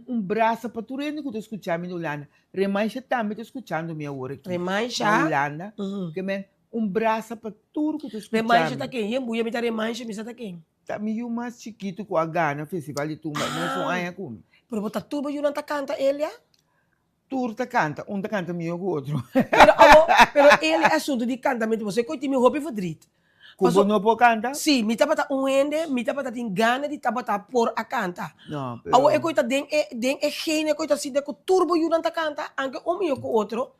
Braço para tu rende que tu escuchar me no Holanda. Remancha também tu escutando minha hora aqui. Remancha. Na Holanda. Que men braço para tudo que tu escuchar. Remancha tá quem? E buia me tá remancha, me tá quem? Tá meio mais chiquito com a Gana Festival de Tumba, não são aí como. Pero botar tuba e não tá canta ele, Tour tá canta, tá canta meio com outro. Pero ele é assunto de cantamento, você coiti meu hobby fodrito. Como não pode cantar? Sim, me tá bata ende, me tá bata tem gana de tabata por a canta. Não, pero... Awo coita den é gene coita assim de com turbo e não tá canta, anche meio com outro.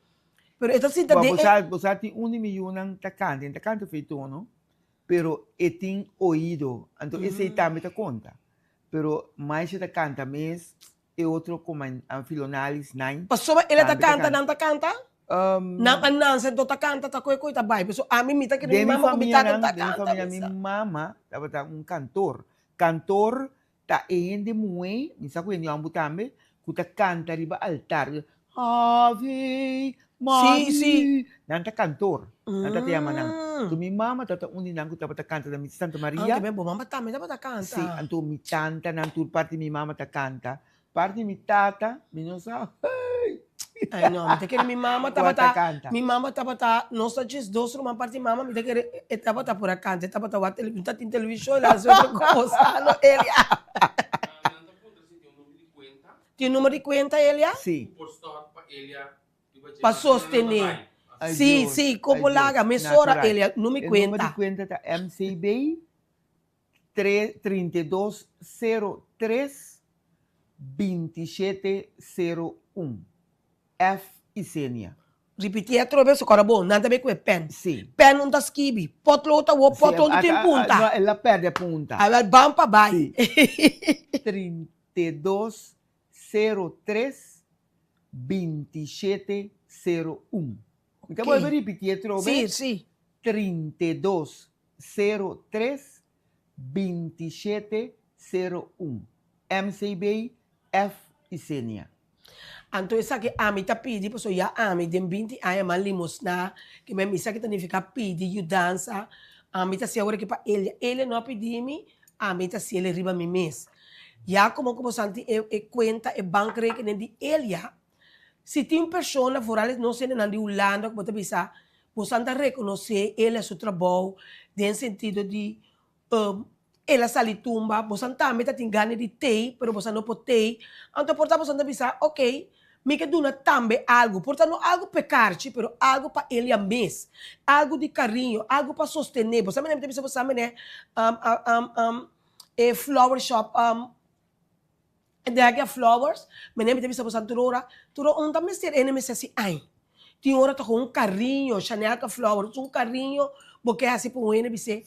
Pero esta sim tá den Você tem 1 milhão tá canta feito, não? Pero tem ouído, então esse também tá conta. Pero mais tá canta, mas é outro como a filonales, não? Passou ele tá canta, não tá canta? Não, se tá canta, tá coita vai. Pessoal, a mim tá que minha mama comitada tá canta. Minha mama tava cantor. Cantor tá ende muito, me sabe que ambu também, que tá canta riba altar. Ave Maria. Sim. Não tá cantor. Não tá tema não. Tu minha mama tá nang que tava canta da Santa Maria. Ah, que bem, mama também tá canta. Sim, anto mi tanta nang tur parte minha mama tá canta. Parte mi tata, mi não sabe. Ai, não, me querer minha mama tava nossa diz dois uma parte mama me querer tava por a canta, tava em televisão lá só coisa, ele. Tem número de conta ele? Sim. Para sostener. Sim, como larga, mesora ele, não me conta. O número conta. de conta tá MCB 3203 2701. F e Sênia. Repetir outra vez, agora bom, nada bem com pen. Sim. Pen não tá esquive, potlo tá o potlo não tem punta. Ela perde a punta. Aí vamos para baixo. 3203 2701. Então vou repetir outra vez. Sim. 3203 2701. MCB F e Sênia. Então, essa que a mim tá pedindo, pessoal, já a mim tem 20 anos, mas limosna, que me missa que significa pedir dança, a mim tá se agora que para ele não pediu me, a mim tá se ele riba me mês. Já como santi conta e banco que nem de ele já. Se tem uma pessoa fora não sei nem de Holanda, como tá pensar, você anda reconhecer ele seu trabalho, no sentido de ela sali tumba, você também tá tem gana de ter, pero você não pode ter. Então, portanto, você não bisa, ok, me que duna também algo, portanto, algo pecar-te, pero algo para ele a mês, algo de carinho, algo para sostener. Você me lembra, você né, flower shop, Daga flowers, me lembra, você turora também ser enemy assim, ai, tem hora tá com um carinho, Chanel com flowers, um carinho, porque assim por um NBC.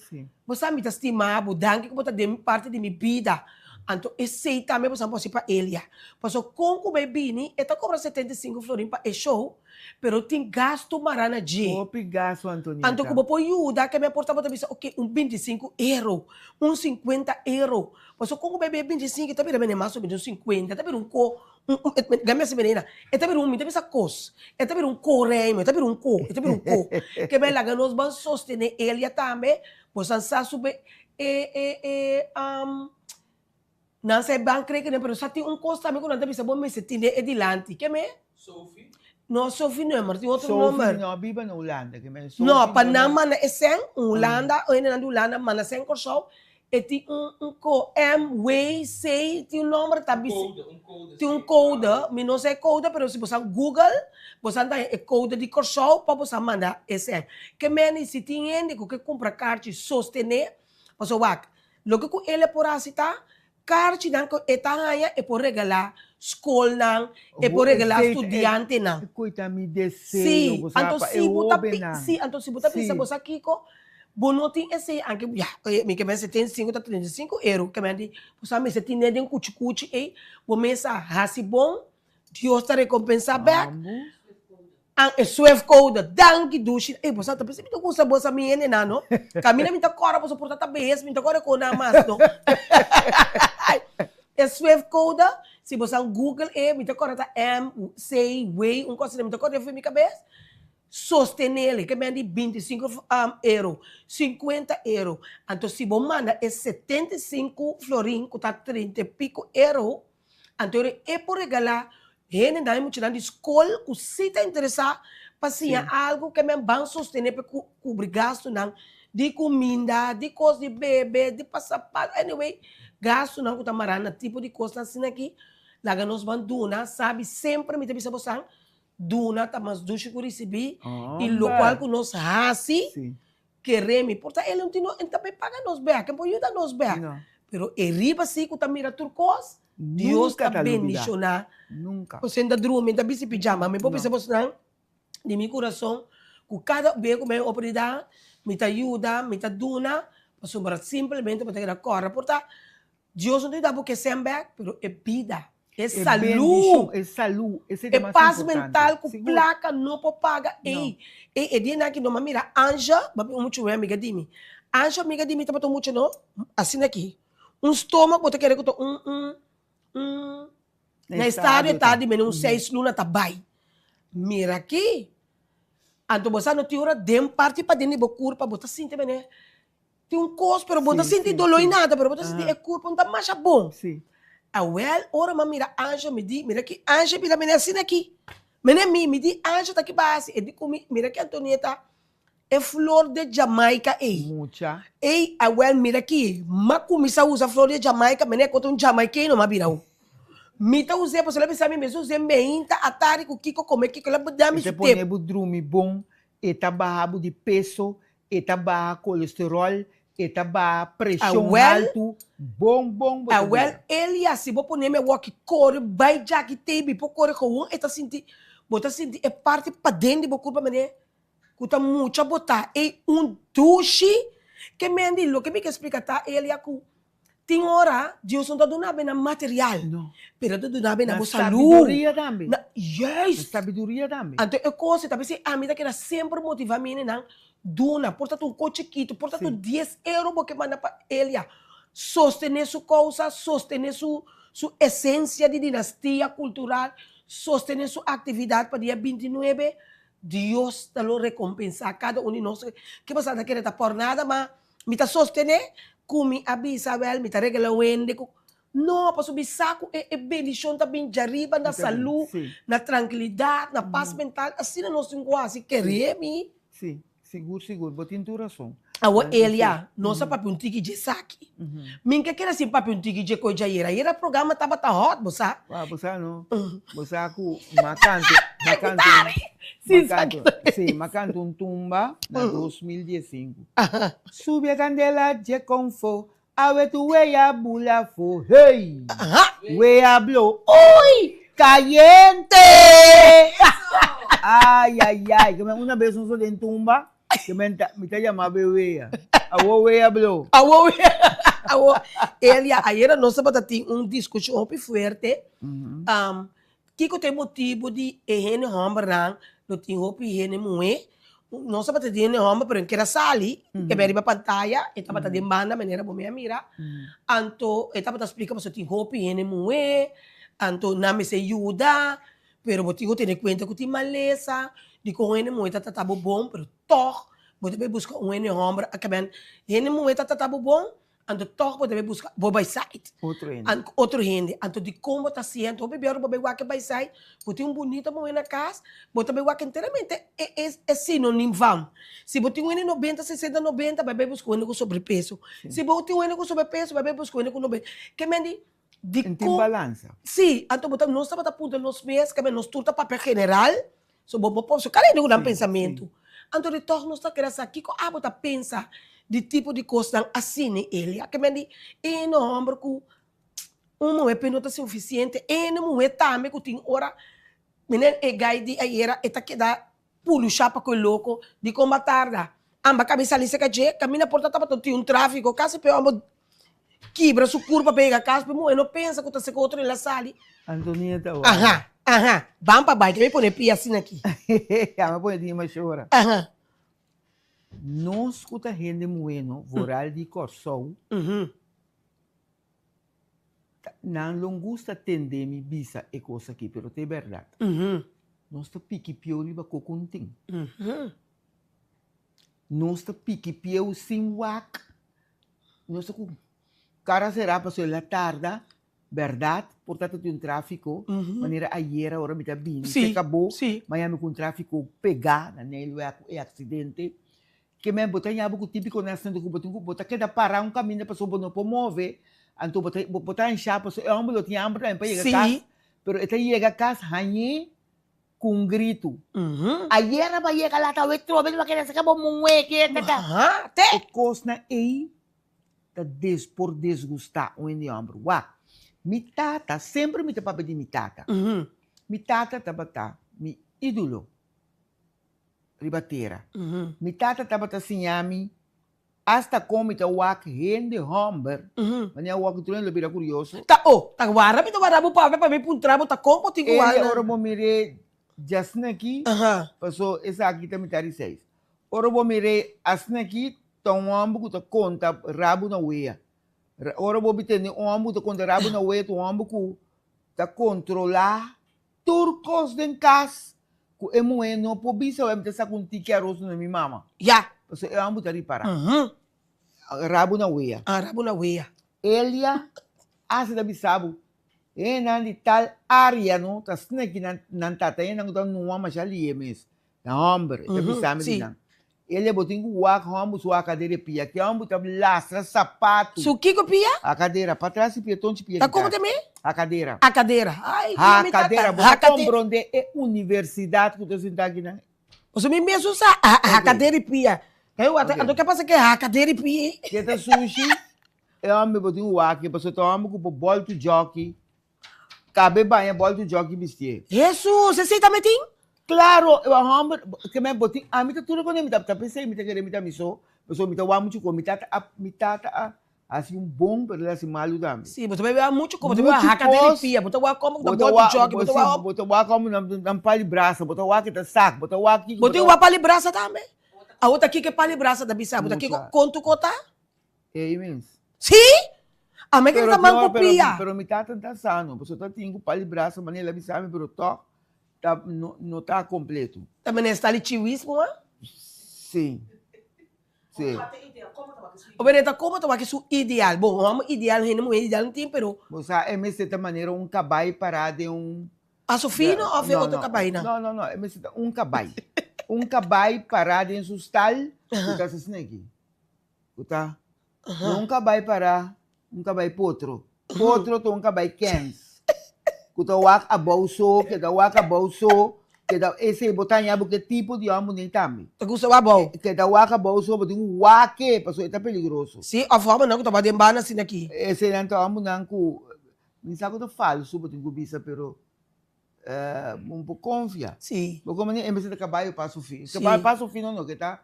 Você me estima, danke que você de parte de minha vida. Então, esse também você pode para ele. Porque com o bebê, ele cobra 75 florins para o show, mas tem gasto marana de. Obrigado, Antonieta. Então, como pode ajudar, que me aporta para você, ok, 25 euros, 50 euros. Porque com o bebê 25, também é mais ou menos 50, também game essa menina, também também cos, também correio, também também que me laga nós vamos sostener ele também, você sabe sobre não sei bem creio que não, mas só tem costo também quando também bom me sentir ediante, que me? Sophie? Não, Sophie não, tem outro Sophie, número. não, viva na Holanda. Não, Panama é sem Holanda, ou ainda na Holanda, mas sem corso. E tem M-Way, sei, tem número também. Tem code, mas não sei code, mas se você Google, você anda code de corso, para você mandar esse. Que meni se tem gente que compra cartas sostener, você vai, logo que ele por assim tá, cartas não que está aí é por regalar escola não, é por regalar estudante não. Cuida-me de sim, então se você pensa você aqui bonotin esse anche me que você tem 35 euros que me diz você me tem nem cuchi e começa a bom Deus está recompensar back ang swift code danke dushi e você tá pensando que você bossa minha não caminha me tá cora você porta tá bem me tá cora com na mas não é swift code se você Google me tá cora tá say way coisa me tá cora foi minha cabeça sostener que me 25 euros, 50 euros. Então, se você manda 75 florins, que está 30 e pico euros, então é por regalar, gente da muito de escola, que se está interessado, para algo que me vai sostener para cobrir gasto de comida, de coisa de bebê, de passaporte, anyway, gasto não que está marana, tipo de coisa assim aqui, lá nós vamos duna, sabe, sempre me tem você duna tamas dushi que recebi e local que nós hasi queremos porta ele não tem também paga nos bem que pode ajudar nos bem pero riba sim que mira turcos Deus está bendicionar nunca você ainda dorme ainda bisi pijama me pode pensar você não de meu coração que cada vez que me oportunidade me tá ajuda me tá duna para sobrar simplesmente para ter a corra porta Deus não te dá porque sempre pero é vida. É saúde. É saúde. É paz mental que placa não pode pagar. E dia aqui não mira Anja, muito bem amiga de mim. Anja amiga de mim tá batendo muito não. Assim aqui. Estômago bota querer que tô na estádio tá de menos 6 luna tá bai. Mira aqui. Então você não tem hora de parte para dentro do corpo botar sentir né. Tem costo, pero bota sentir dolor e nada, pero bota sentir é corpo não tá mais bom. Sim. Ora, mas mira, Anja me diz, mira aqui, Anja, mira, mira assim aqui. Me diz, Anja tá aqui base. E digo, mira aqui, Antonieta, é flor de Jamaica, Mucha. Mira aqui, mas começa a usar flor de Jamaica, mas é um jamaiquino, mas virou. Me tá usando, você lembra, sabe, mesmo, usei meinta, atari, com Kiko, como é que ela dá me Você põe o drume bom, e tá barrado de peso, e tá barra colesterol, eta ba pressão alto, bom. Ele assim, vou pôr meu walk core, vai já que teve, por core com eta sentir, botar sentir é parte para dentro do corpo, mané, cuta muito botar e duche que me andi, lo que me explica tá, ele acu tem hora Deus não tá dando bem na material, não, pero tá dando bem na sabedoria também, yes, sabedoria também. Então é coisa, talvez a mim que era sempre motivar mim não duna, portanto um coche quito, portanto 10 euros porque manda para ele, sostener sua causa, sostener sua essência de dinastia cultural, sostener sua atividade para dia 29, Deus está lo recompensar cada um de nós, que você não quer por nada, mas me está sostener, como a Isabel, me está regalando não, para subir saco é bendição também de arriba, na saúde, na tranquilidade, na paz mental, assim nós temos quase queremos. Sim. Seguro, vou ter razão. Awo Elia, nossa papi um tiki de saque. Minha que era assim papi um tiki de coisa era. Era programa tava tá hot, bossa. Ah, você não. Você com macanto. Sim, Sim, macanto um tumba na 2015. Sube a candela de confo. Awe tu weia bula fo. Hey! Weia blow. Oi! Caliente! Ai, ai, ai. Uma vez não sou de tumba. Que me chamava weia. Awo weia blow. Awo Elia, aí era nossa batati discussão forte. Que tem motivo de ehene hombrang, no tem hopi ehene mué. Nossa batati ehene hombre, pero que era sali, que beri ba pantalla, eta batati banda maneira bo me mira. Anto eta batati explica mas tem hopi ehene mué, anto name se ajuda, pero botigo tem conta que tem maleza, de com ehene mué tá tá bom, pero toch, você vai buscar ehene hombre, acaban ehene mué tá tá bom. Anto toch você vai buscar bobai site. Outro rende. Anto de como tá sendo, o bebê o bebê que vai sair, bote bonito moer na casa, bote bebê que inteiramente é sinônimo vamos. Se bote um 90, 60, 90, bebê busca com sobrepeso. Se bote um com sobrepeso, bebê busca com 90. Que mendi de tem balança. Sim, anto botar nós estava ponto nos pés, que nos turta papel general. So bobo so cara de um pensamento. Anto de toch nós tá querendo aqui com botar pensa de tipo de coisa assim ele, que me diz, e no ombro com uma penota suficiente, e não é também que tem hora, menino é gai de aí era eta que dá pulo chapa com louco de combatar, amba cabeça ali se caje, caminha porta tava todo um tráfico, caso pe amo quebra sua curva pega casa, pe não pensa que tá se outro na sala. Antonieta. Vamos para baixo, me põe pia assim aqui. Me põe de uma chora. Nós escuta gente moendo, voral de corsol. Não longusta tender me bisa e coisa aqui, pero é verdade. Nós tá pique pioli ba cocontim. Nós tá pique pioli sem wak. Nós tá com cara será para ser tarde, verdade? Portanto tem tráfico, maneira ayer hora me tá bem, se acabou, mas me com tráfico pegar, né? É acidente. Que me botar em algo típico nessa do botar que dá parar um caminho para pessoa não mover, então botar em chapa, é um bolo tinha hambre para ir a casa, pero até chega a casa ranhe com um grito. Aí era para chegar lá tá o outro vez vai querer sacar bom que tá. Até coisa aí tá por desgustar o hambre. Uá, mi tata sempre me tapa de mi tata. Mi tata tá mi ídolo. Ribateira. Mi tata estava assim a mim, hasta como está o wak rende homber. Mas o wak tu não vira curioso. Tá guarda, me guarda o papel para me puntrabo, tá como tem guarda. Ele ora vou mire jasna aqui, passou essa aqui também tá de 6. Ora vou mire asna aqui, tá ambu que tá conta rabo na uia. Ora vou bitene ambu tá conta rabo na uia, tu ambu que tá controlar turcos den cas. É muito não pode ser eu me deixar com tique arroz na minha mama. Já. Você é amo de para. Rabo na uia. Rabo na uia. Elia, asa da bisabu. É na de tal área não, tá sendo aqui na tata, é não tá no ama já ali mesmo. Na hombre, é bisame de não. Ele botou o wak, hombre, sua cadeira pia, que hombre tá lastra sapato. Su que pia? A cadeira, para trás e pietão de pia. Tá como também? A cadeira. A cadeira. Ai, a cadeira, você compreende é universidade que você está aqui, né? Você me mesmo sabe a cadeira e pia. Eu até que passa que a cadeira e pia. Que tá sushi? Eu amo botar o wak, você toma com o bolo do jockey. Cabe banha bolo do jockey vestir. Jesus, você também tem? Claro, eu amo que me botin. A mim tá tudo quando me tá pensei, me tá querendo me tá miso, pessoa me tá muito com me tá assim bom para assim malu dame. Sim, você vai muito como, você vai a cadeira pia, você vai como da bola de jogo, você vai como na pali braça, você vai que tá saco, você vai aqui. Você vai pali braça também. A outra aqui que é pali braça da bisa, você aqui conto cota? É imenso. Sim? A mãe que tá manco pia. Pero me tá sano, você tá tingo pali braça, maneira bisa me pero to tá não tá completo. Também está ali tiwismo, né? Sim. Sim. O Beneta, como tu acha o ideal? Bom, o ideal não é ideal, não tem, pero... Você é de certa maneira um cabai parado em um... Passo fino ou foi outro cabai, não? Não, é um cabai. Um cabai parado em sustal, que tá assim aqui. Kuta. Nunca vai para, nunca vai potro. Potro to nunca vai cans. Kuta wak a bolso, kita wak a bolso, kita esse botanya porque tipo de homem nem também. Te gusta o bom? Kita wak a bolso, porque wake, paso está peligroso. Sim, a forma não que tu vai dembana assim aqui. Esse não tá homem não ku, não sabe que falso, porque gubisa pero um pouco confia. Sim. Porque como em vez de trabalho passo fim. Sim. Trabalho passo fim não, que tá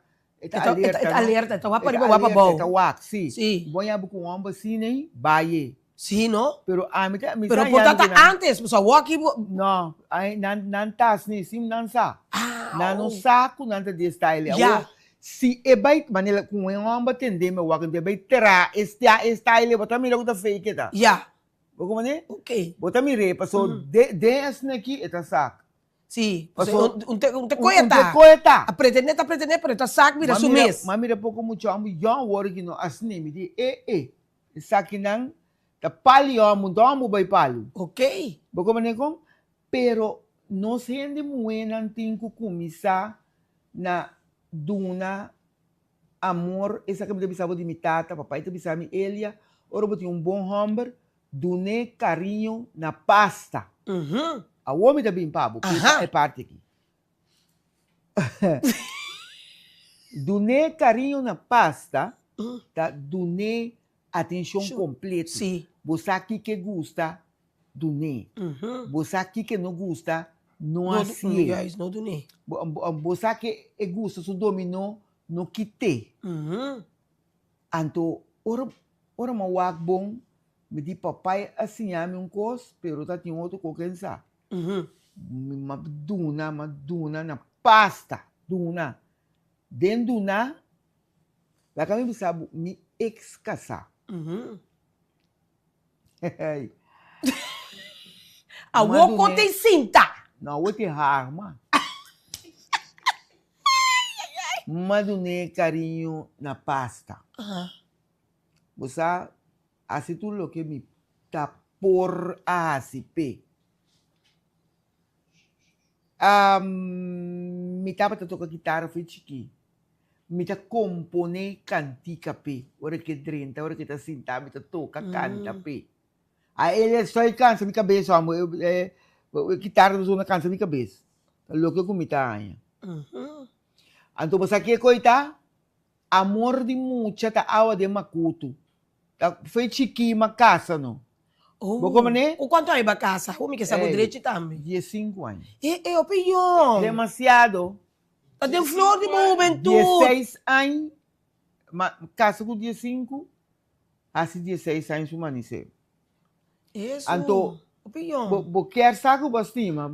alerta. Tá no? alerta, tá wapa Tá riba wapa bom. Tá wak, sim. Sim. Bom ya com homem assim nem vai. Sim, não? Pero a mim tá, Pero portanto, antes, pessoal, walk... não, aí não tá assim, sim não sa. Ah, Não saco não tá de style. Yeah. Se é bem, manela com um homem atender meu wak, de bem terá este style, botar mira que tá fake tá. Yeah. Como né? Ok. Botar mira, passou de assim aqui, é tá saco. Sim. Passou Um te coeta. coeta. A pretender, pero tá saco, mira, sumis. Mas mira pouco muito homem, já work no assim me di, saque não, tá pali homem, domo vai palo. Ok. Porque como com, pero não se ende muito não tem que começar na duna amor, essa que me bisava de mitata, papai te bisava me Elia, ora botou bom hamburger, dune carinho na pasta. A homem da bem pabo, que é parte aqui. Dune carinho na pasta, tá? Dune atenção completa. Sim. Você aqui que gosta, dune. Você aqui que não gosta, não assim. Guys, não do nem. Você que gosta, se dominou, não quite. Então, ora mawag bom, me di papai assim a mim coisa, pero tá tinha outro qualquer sa. Maduna na pasta, duna. Den duna, lá kami sabe me ex-casa. A woco tem cinta. Não, vou te arma. Madune carinho na pasta. Você assim tudo o que me tá por ACP. Me tava tocar guitarra foi chiqui. Me tá compone cantica pe. Ora que 30, ora que tá sinta, me tá toca canta pe. Aí ele só cansa minha cabeça, amor. Guitarra do zona cansa minha cabeça. Lo que eu me tá. Então você aqui coita, amor de mucha tá awa de makuto. Tá foi chiqui uma casa não. Como né? O quanto aí ba casa? O me que sabe direito também. 15 anos. Opinião. Demasiado. Tá de flor de juventude. 16 anos. Casa com 15. Assim 16 anos humaniceu. Isso. Então, opinião. quer saco bastima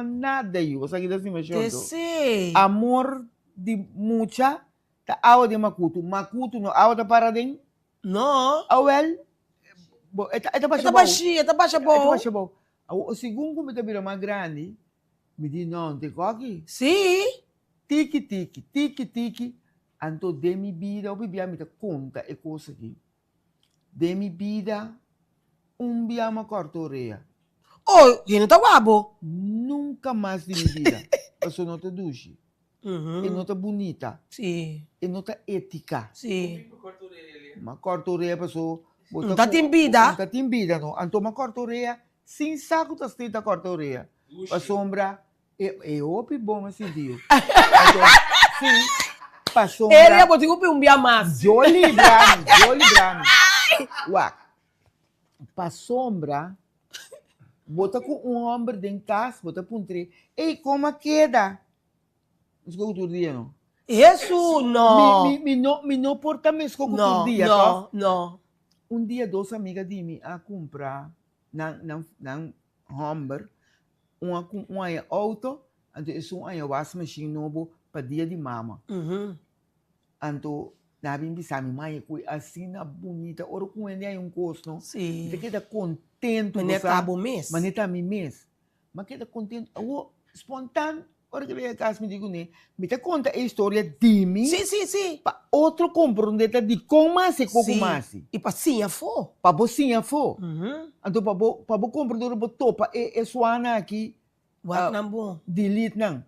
nada aí. Você aqui assim mas Sei. amor de mucha tá awa de makuto. Makuto no awa da paradem. Não. Awel. Ita baixa bom. O segundo me tabira mais grande, me diz não, te coque. Sim. Tiki. Anto de mi vida, o bibia me conta e coisa aqui. De mi vida, bia uma cortoreia. Oh, e não tá guapo. Nunca mais de mi vida. Passou nota duche. E nota bonita. Sim. E nota ética. Sim. Uma cortoreia passou. Não tá timbida. Não tá timbida, não. Então, uma cortoreia, sem saco tá escrita cortoreia. A sombra, é opi bom esse dia. Então, sim, pra sombra. Ele é botigo um bia mais. Jolly Brano. Uac. Pra sombra, bota com homem dentro de casa, bota com três. Ei, como queda? Isso que eu outro dia, não? Isso, não. Me não porta me escolho outro dia, tá? Não. Dia, duas amigas de mim a comprar na Humber uma auto, então isso é uma washing machine novo para dia de mama. Então, na bem bisa minha mãe foi assim na bonita, ora com ele aí custo, Sim. Você queda contente, Mas não tá bom mês. Mas não tá mês. Mas queda contente, espontâneo. Ora que vem a casa me digo né, me te conta a história de mim. Sim. Para outro compreender de como se como mais. E para sim, for. Para você for. Então para bo compreender o topa é suana aqui. Uau, não bom. Delete não.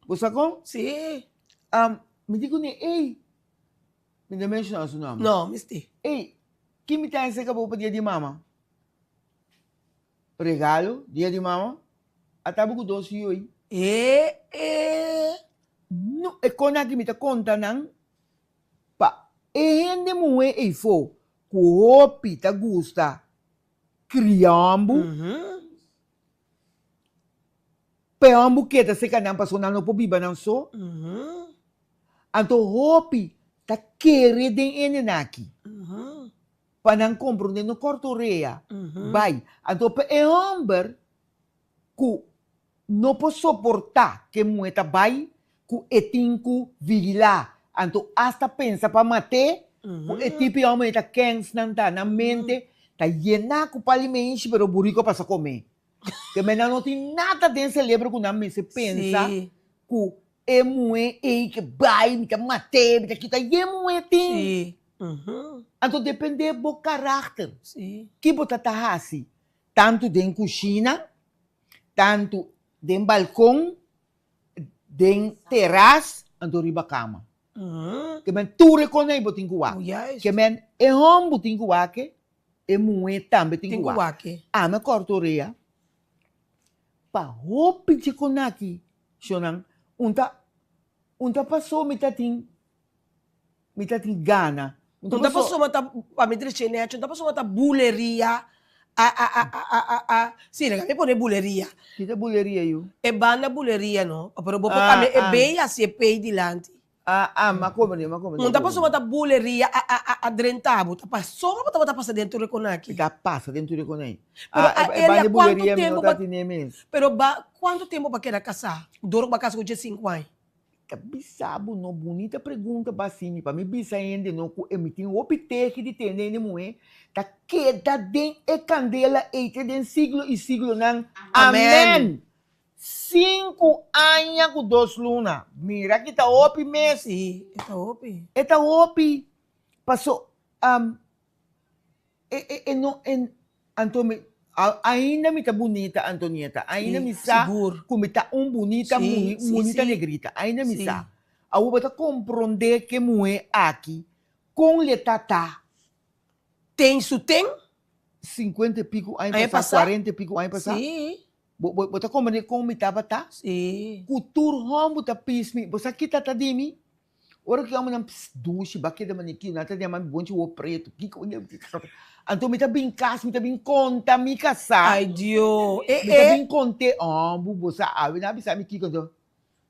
Você com? Sim. Me digo né, ei. Me dá mencionar seu nome. Não, mister. Ei, que me tem esse acabou para dia de mama? Regalo, dia de mama? Atabo com doce hoje. No, e quando aqui me tá conta não? Pa, e rende muito e fo, que o pita gusta criambu, peambu que tá se canam passou não po biba não so. Anto hopi tá querer den ene aqui. Para não compreender no cortoreia. Vai, anto pe e amber que não pode suportar que muita vai que etinku vigila. Anto hasta pensa para matar, que etipi homem tá quens não tá na mente, tá llena com palimento, pero burico para comer. Que menina não tem nada de celebra que não se pensa Sim. que é muito que vai, me tá matar, me tá quita, é muito tem. Sim. Então depende do caráter. Sim. Que você tá assim, tanto dentro da cozinha, tanto dentro do balcão, dentro da terraça, então riba cama. Que men tu reconhece botin kuwa. Oh, yes. Que men e hom botin kuwa ke e muito também tem Tem kuwa. guaque. Ah, me cortoria. Pa hopi de konaki. Shonang unta passou me tatin gana. Não dá para somar a me trecene, não dá para somar buleria. Sim, legal, me pone buleria. Kita buleria eu. É banda buleria, não? Pero vou Ah, porque é ah. bem assim, é pei dilante. Makomani. Não dá para somar buleria a drentabo, tá passou, mas tá passando dentro do conaki. Kita passa dentro de konai. Pero Banda quanto buleria me tempo não tá mesmo. Pero quanto tempo para querer casar? Duro para casar com 5 anos. Bisabo no bonita pergunta basini para me bisa ainda no ku emitir o opteke de ter nem moe tá queda den e candela eite den siglo e siglo nan amen 5 anos com 2 luna mira que tá opi mês Sim, tá opi. eta opi passou Antônio ainda me tá bonita Antonieta ainda Sim, me sa seguro. como tá bonita Sim, sim, bonita sim. negrita ainda me Sim. sa a uva tá compreender que moe aqui com le tata Tem isso, tem? 50 e pico aí Aí passar passar? 40 e pico aí passar Sim, bota compreender como me tava tá sim. cultura rombo tá pismi você aqui tá dimi ora que amo não duche baqueta maniquinho nada de mais bom o preto que então me tá bem casa me tá bem conta me casar Ai, Dio. me tá bem conte bubo sa awi na bisa me kiko do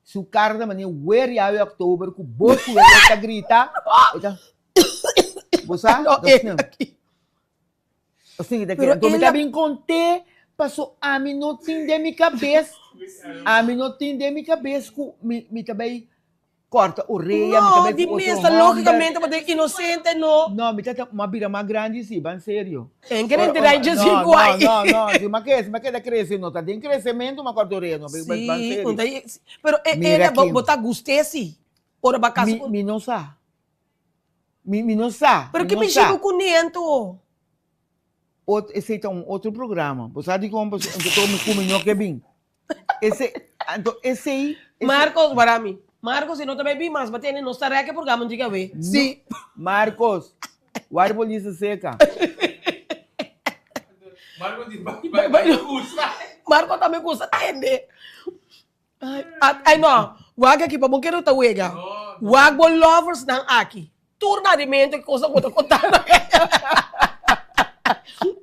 su cara da mania where ya October ku boku ya tá grita então você assim que Pero então me ela- tá bem conte passou a mim não tem de minha cabeça a mim não tem de minha cabeça ku me também corta orelha me Não, também de com outro mesa, onda. logicamente, mas é inocente, não. Não, me tá uma bira mais grande sim, bem sério. Em grande tirar de 5 anos. Não, mas que cresce, não, tá tem crescimento, uma cordoreia, não, bem Sim, sério. daí, pero Mira ela aqui. botar gustesse. Ora, para casa. Mi não sa. Mi não sa. Pero que mexigo com niento. Esse é um outro programa. Você sabe como você me comeu que bem. Esse aí. Marcos, Barami. Marcos, se não também vi mais, batendo não estará que programa não diga ver. Sim. Marcos, o arbolista seca. Marco di vai usa. Marcos também custa atender. Ai, não. Wag aqui, para bom quero ta wega. Wag bol lovers ng aki. Turnamento que coisa bota contar.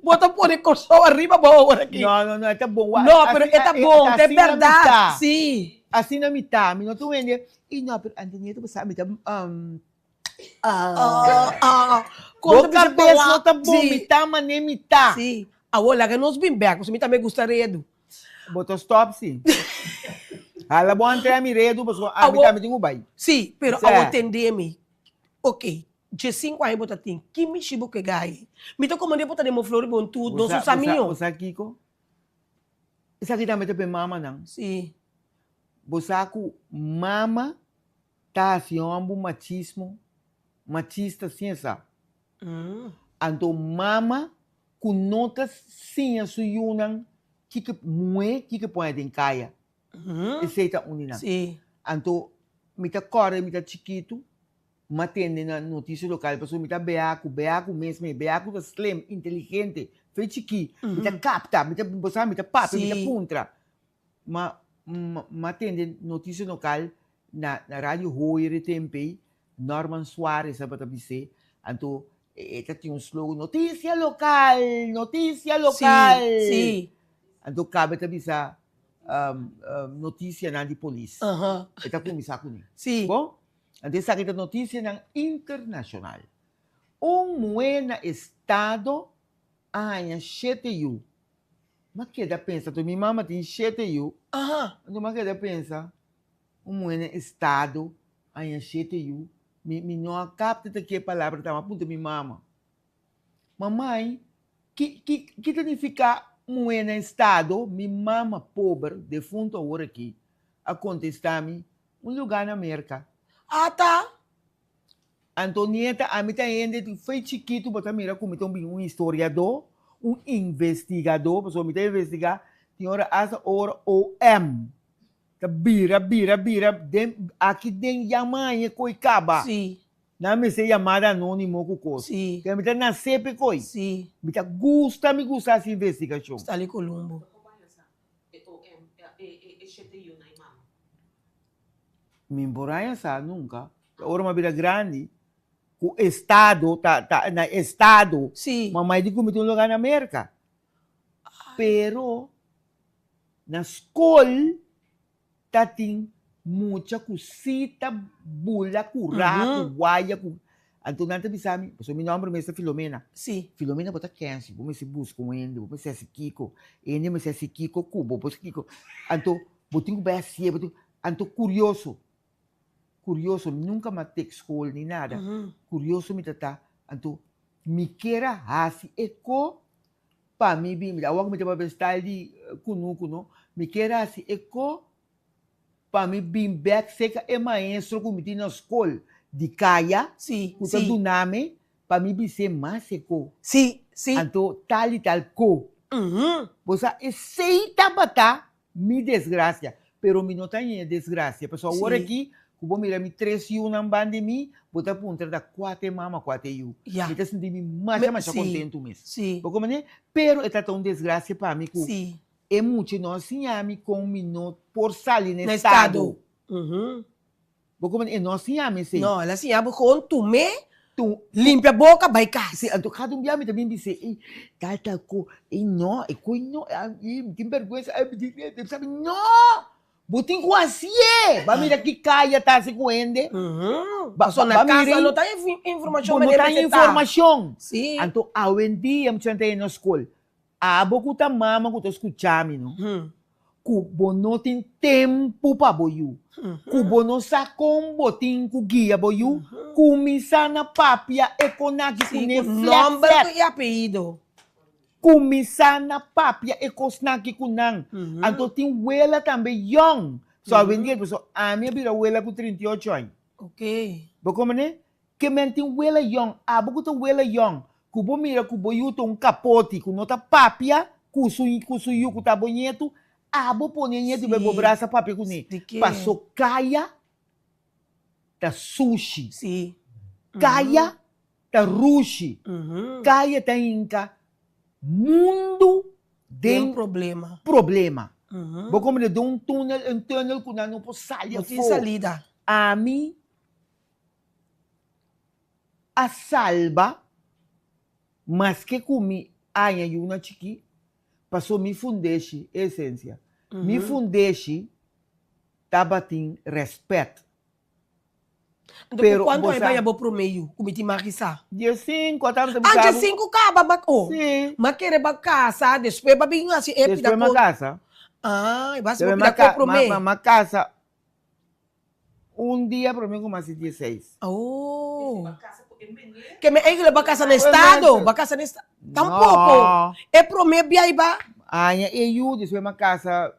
Bota por aí, corsou arriba, boa aqui. Não, é bom. Não, pero é bom, é assim na verdade. mitad. Sim. Assim na mitad, me não tu vende. E não, pero Antonieta, você sabe, tá Conta o cabeça falar. não tá bom, Sim. mitad, mané, mitad. Sim. Olha, que nós bem bem, você também gostaria do. Botou stop, sim. Ela bom entrar me redo, mas a Awo- mitad me tem bai. Sim, pero Certo. ao entender-me, ok, de 5 anos botar tem, que me chibo que gai. Me tô comandando botar de mo flor bom tudo, não sou saminho. Você Kiko? Isso aqui também tem mama, não. Sim. Você com mama, tá assim, um machismo, machista, sim, essa. Então, mama, com notas, sim, a sua yunang, que põe em caia. Esse é o único. Sim. Então, me tá corre, me tá chiquito, matende na notícia local, pessoa me tá beaco mesmo, beaco tá slim, inteligente, feito aqui, me tá capta, me tá botar, me tá papo, me tá Sim. puntra. Matende notícia local na rádio Hoyer Tempei, Norman Suarez sabe tá dizer, então esta tinha um slogan, notícia local, Sim. então cabe tá dizer notícia na de polícia. Aham. Esta começar com ele. Sim. Bom, então essa aqui é notícia na internacional. Moeda estado em 7 Mas que da pensa, tu minha mama tem 7 Aham. então mas que da pensa, moeda estado em 7 me não capta que palavra tá, mas punta minha mama. Mamãe, que significa moeda estado, minha mama pobre, defunto agora aqui, a contestar-me, lugar na América. Ah, tá. Antonieta, a mim tá ainda foi chiquito, botar mira como um historiador, um investigador, pessoa me tá investigar, tem hora asa hora OM. Tá bira, aqui tem yamanha coicaba. Sim. Na me sei chamada anônimo com coisa. Sim. Que me tá nascer pe coi. Sim. Me tá gusta essa investigação. Está ali Colombo. Me emboranha sa nunca. Ora uma vida grande. O estado na estado. Sim. Mamãe de comer um lugar na América. Pero na escola tem muita cosita, bula, curraco, guaia. Então, não te sabe, pessoal, meu nome é Filomena. Sim. Filomena bota 15, vou se buscar um ende, vou se esse Kiko, ende me se esse Kiko, cubo, vou se Kiko. Então, botinho bem assim, então curioso, nunca matei escola nem nada. Curioso me tá, então, me queira assim, eco, para mim, bem, a hora me tava style de kuno, me queira assim, eco, para mim, bem, back, seca, é maestro, como tem na escola. De caia, Sim. o do nome, para mim, vai ser mais seco. Sim. Sim. Então, tal e tal, co. Você aceita bater, me desgraça. Pero me não tem desgraça. Pessoal, agora aqui, eu vou mirar 3 anos na pandemia, vou estar por da 4 mama, 4 anos. Yeah. Eu estou sentindo mais contente mesmo. Sim. Como é? Pero é tão desgraça para mim. Sim. É muito não assim, com um minuto por sair no No estado. estado. Como é? Não assim, sim. Não, ela assim, abre com tume, Tu, limpa a boca, vai casa. se anto cada dia me também disse, tal co, não, não, tem vergonha, sabe, não, botem com assim, vai mirar que caia, tá se coende, Só na casa não tem informação. não tem informação. Sim. Então, hoje em dia, eu estou na escola, a boca tá mama que eu escutando, não? Kubo não tem tempo para boiu. Kubo não sabe como botin ku guia boiu. Kumisa na papia econaki Sim, kune com nome e apelido. Kumisa na papia ecosnaki kunang. Então tem wela também young. Só vendia pessoal, a minha vira wela com 38 anos. Ok. Como né? Que men tem wela young, a boca tem wela young. Kubo mira kubo yu um capote, com nota papia, kusuyu kuta bonito. Abo ponenha de bebo braça papel com ele. Passou caia da sushi. Sim. Caia da rushi. Caia da inca. Mundo Tem tem problema. Vou como de um túnel que não pode sair. Não tem salida. A mim, a salva, mas que comi, ainda e uma chiqui, passou me fundeixe, essência. Me fundeixe, tava tem respeito. Então, quando vai para o meio, como te marquisa? Dia 5, estamos Dia 5, acaba, bacô. Sim. Mas querer para casa, depois para vir assim, é depois uma casa. Ah, vai ser para meio. Uma casa, dia para mim como assim, 16. Oh. Que me é que levar casa no estado, para casa no estado. Tampouco. É para mim, biaiba. Ah, eu depois uma casa.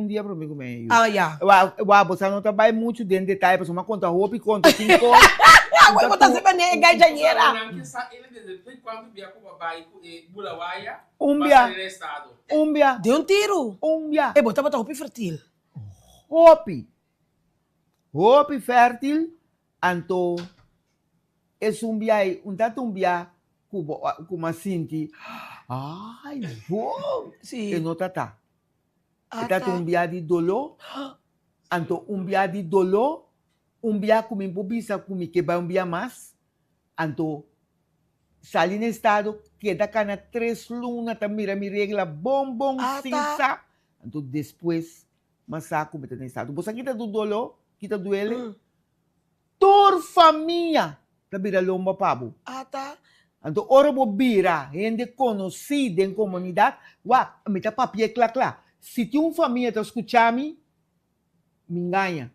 Dia para mim comer. Ah, já. Você não trabalha muito dentro de detalhe, para uma conta roupa e conta 5 horas. Agora eu estou sempre nem gai dinheiro. Umbia. Deu tiro. Umbia. E botava roupa fértil. Roupa fértil. Anto Es um biai, tanto um bia, como sinti, ai, bom, Sim. e não tá. Ah, Tá um bia de dolor, anto um bia de dolor, um bia como impobisa, como que vai um bia mais, anto sali no estado, queda cana 3 lunas, tá mira mi regla, bom, Ah, sim, tá. sa, anto depois, masaco, meta no estado. Você quita do dolor, quita do ele, tor família, tá mira lomba pabo. Ah, tá. Anto ora bo bira, gente conhecida em comunidade, wa, me tá papia clá. Se tem família tá escutando me engana.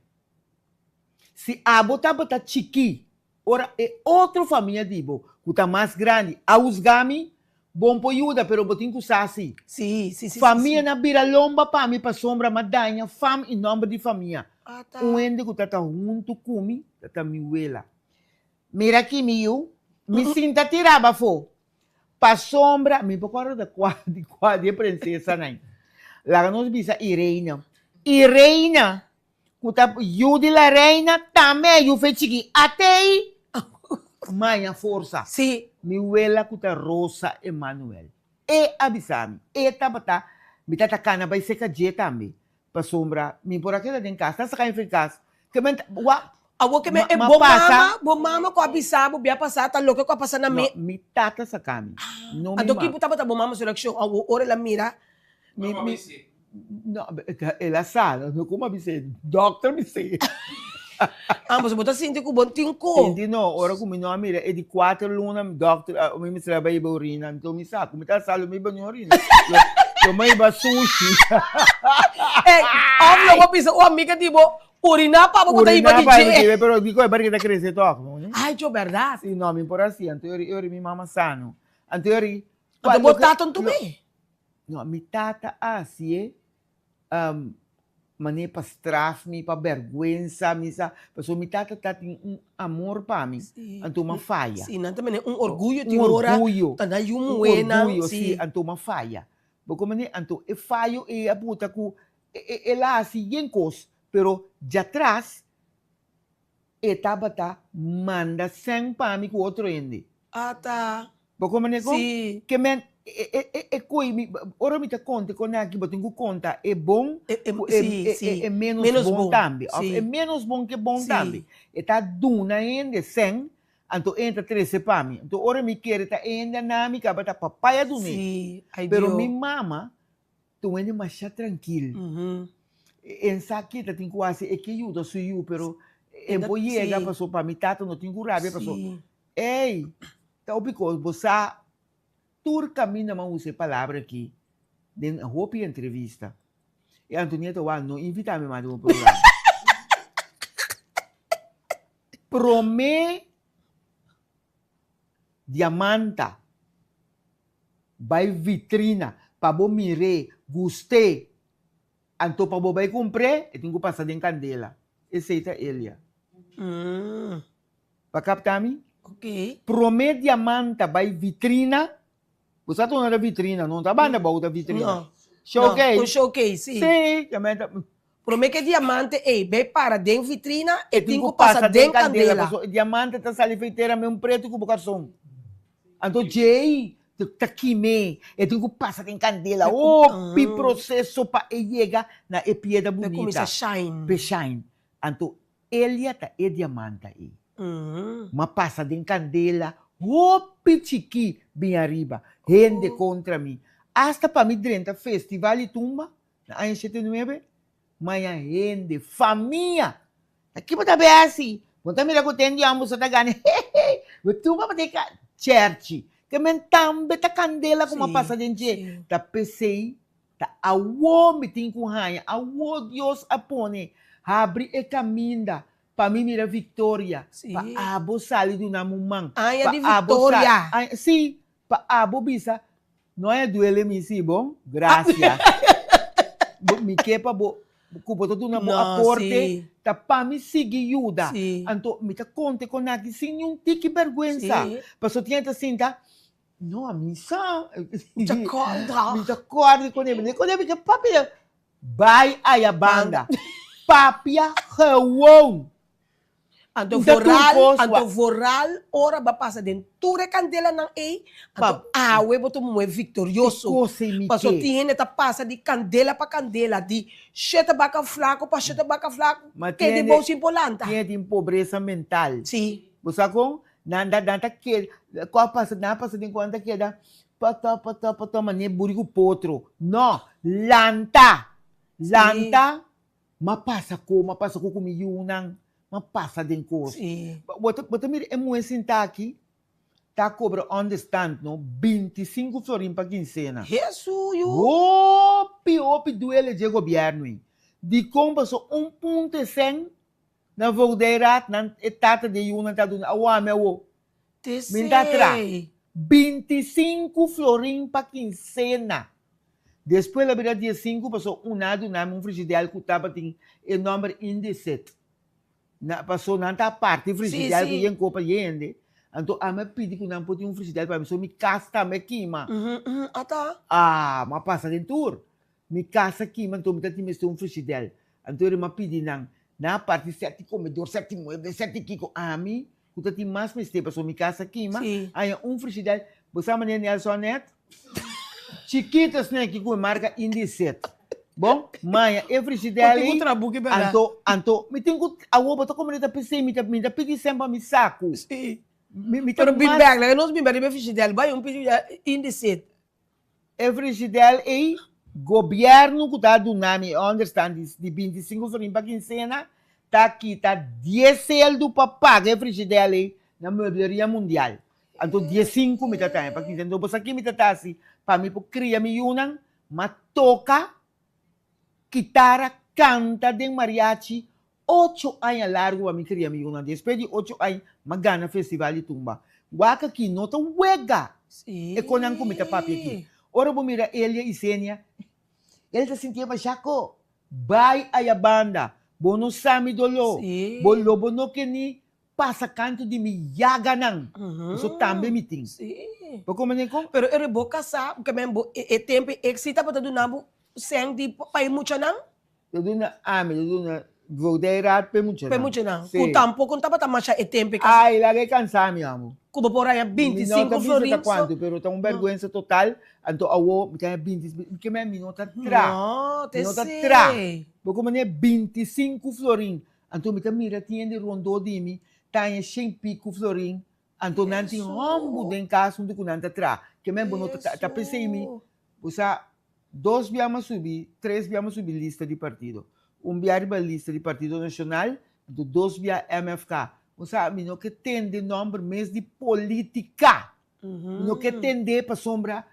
Se a bota chiqui, ora é outra família dibo, que tá mais grande, ausgami, bom po ajuda, pero botin ku sasi. Sim. Família na bira lomba pa mi pa sombra madanha, fam em nome de família. Ah, tá. Ende que tá junto comigo, tá mi wela. Mira aqui, miu, me sinta tiraba fo. Pa sombra, me procura da quadra princesa nai. Lá nos bisa Irena. Irena, kuta yudi la reina, também eu fei chiqui. Até aí, manha força. Sim. Mi wela kuta Rosa Emanuel. E abisami. E tabata, mi tata cana vai seca je também. Pa sombra, mi por aquela den casa, sa kain casa. Que men wa Awo que me Ma- bom mama ko abisabo biya pasar tá louco ko pasar na no, me. mi tata sa kami. No mi Ando ma. que botava bom mama selection. Awo ora la mira. Vamos ver se. No, ela sabe, não como abisei. Doctor me sei. Ah, mas bota sinti ko bon tingko. Hindi no, ora kung mino amira, e di 4 luna, doctor, umi sila ba iba urina, então mi sa, kung mita salo, may iba niyo urina. So may iba sushi. Eh, obvio ko pisa o amiga tipo urina pa mo tayo Urina iba pa, DJ. pero di ko, bari kita cresce to. Ai, jo verdade. Si no, mi por así, anteriori mi mama sano. Anteriori, Ando botaton tu me. no, mi tata assim, mané para straf-me, para vergüenza, misa, pessoa mi tata tem amor para mim, anto uma falha. Sim, não também orgulho Um de ora. orgulho. Tá na Um buena. orgulho, Sim. sim, anto uma falha. Porque mané, anto é falho e a puta que ela assim, em cos, pero de atrás, etapa tá, manda sem para mim com outro ende. Ah, tá. Porque mané, Sim. que men ora mi te conta con aqui botinho conta é bom Sim. é menos, Menos bom bom, também sim. é menos bom que bom Sim. também e tá duna ainda sem anto entra 13 para mim então ora mi quer tá ainda na mi caba tá papaya do me Sim. Ai, pero Dio. mi mama tu ainda mais tranquilo em saquita tem quase é que ajuda sui eu pero em Ainda- boiega sim. passou para mi tata não tem rabia passou Sim. ei tá o pico você tur caminho mas use palavra aqui den roupa entrevista e Antonieta Wan não invita-me mais no programa promê diamanta vai vitrina para bo mire gostei anto para bo vai comprar e tenho que passar em candela esse é ele para captar-me Ok. promê diamanta vai vitrina você está na vitrina não tá banda boa da vitrina Não. showcase Não, um showcase, sim. sim diamanta Promete que diamante, ei, bem para dentro vitrina e e tem tenho que que passar passar dentro em candela candela. pessoal. Diamante tá salifeiteira mesmo preto com bocação então Jay tá quime e tenho que passar em candela pi processo para chegar na pieda Vai bonita começar a shine. Peshine. Então, ele tá é diamante aí. Uma passa de candela, pi chiqui, bem arriba, rende contra mim. Hasta para mim, dentro festival e tumba, na ano 79, mas a rende, família. Aqui para ver assim, quando me que tem de ambos a gane, tumba para ter church, que men tambe ta candela com uma Sim, passa de sim. gente, ta pesei, ta awo me tem com raia, awo Deus apone, abre e caminda. Para mim, mira Victoria. Sim. Para abo sali do namumang. Ai, é de Pa abo Victoria. sim, para abo bisa. Não é duele mi si, bom? Gracias. Mi kepa bo, kubo to na bo Não, aporte, sim. ta pa mi sigi yuda. Sim. Anto, mi ta conte con aqui, sem yung tiki vergüenza. Sim. Paso tinha ta sinta, no, a misa. Te acorda. Mi ta acorda con ele. Con ele, que papi, vai a banda. Papia, hawon. Anto Isa voral, turcos, anto voral, ora ba passa dentro candela ng A, anto awe boto mo victorioso. Cosa imite. Paso tiene ta passa de candela para candela, de cheta baca flaco para cheta baca flaco, Mas que de tiene- bolsa impolanta. Tinha pobreza mental. Sim. Você com nanda que qual passa de quando que da pata mane burigo potro. Não, lanta. Ma passa com yunang, ma passa den coisa. Sim. Bota mir é muito sentar aqui. Tá cobra understand no 25 florim para quincena. Jesus, you. Opi duele de governo. De compra só 1,100 na voldeira na etata de yuna tá dando awame wo. Minta tra. 25 florim para quincena. Depois da beira dia 5 passou lado na frigideira que estava tem o número índice. Na passou na parte frigideira que ia copa yende. Então a me pedi que não pode frigideira para mim só me casta me queima. Ata. Mas passa dentro. Me casa queima então me tá tem frigideira. Então ele me pedi na parte 7 comedor 7 muebles 7 kiko ami, que tá tem mais me este passou me casa queima. Aí frigideira, você maneira Nelson net. Chiquitas né que com marca índice. Bom, mãe, é frigideira. Tem trabuco que beleza. Anto, me tenho a roupa tô como ele tá pensei, me tá pedi sempre me saco. Sim. Me Pero bimbag, lá nós bimbag de frigideira, vai índice. É frigideira e governo que tá do nome, understand, de 25 florim para quincena, tá aqui, tá 10 do papai, é frigideira aí, na meubilaria mundial. Então, 15 me tá para quincena. Então, você aqui me tá assim, para mim, cria me yunang, mas toca, guitarra, canta de mariachi, 8 anos largo para mim cria me yunang. Depois de 8 anos, magana festival de tumba. Waka aqui, nota wega. Sim. É quando eu me tá papi aqui. Ora, vou mirar ele e Sênia. Ele tá sentindo mais chaco. Vai a banda. Bono sami dolo. Sim. Bolo bono que ni passa canto de mi yaga nang. So também meeting. Sim. Porque como nem Pero ere boca sa, porque mesmo é tempo excita para do nabo sem de pai muito não? eu dou na eu dou na vou dar pe muito. Pai muito não. O tampouco não tava tamasha é tempo que Ai, lá que cansar mi amo. como por aí 25 florins. florins. Quanto, pero tá vergonha total. Então awo, tem 20, que me minota tra. Não, te Minota sei. tra. Porque como nem 25 florim. Então me mira tinha de rondô de mim, tem 100 pico florim. Então não tem rombo den caso do que não tra. Que me bono tá pensei em mim. Você 2 viamos subir, 3 viamos subir lista de partido. Viário lista de partido nacional, 2 via MFK. Você sabe, não que tem de nome mês de política. Não que tem de para sombra.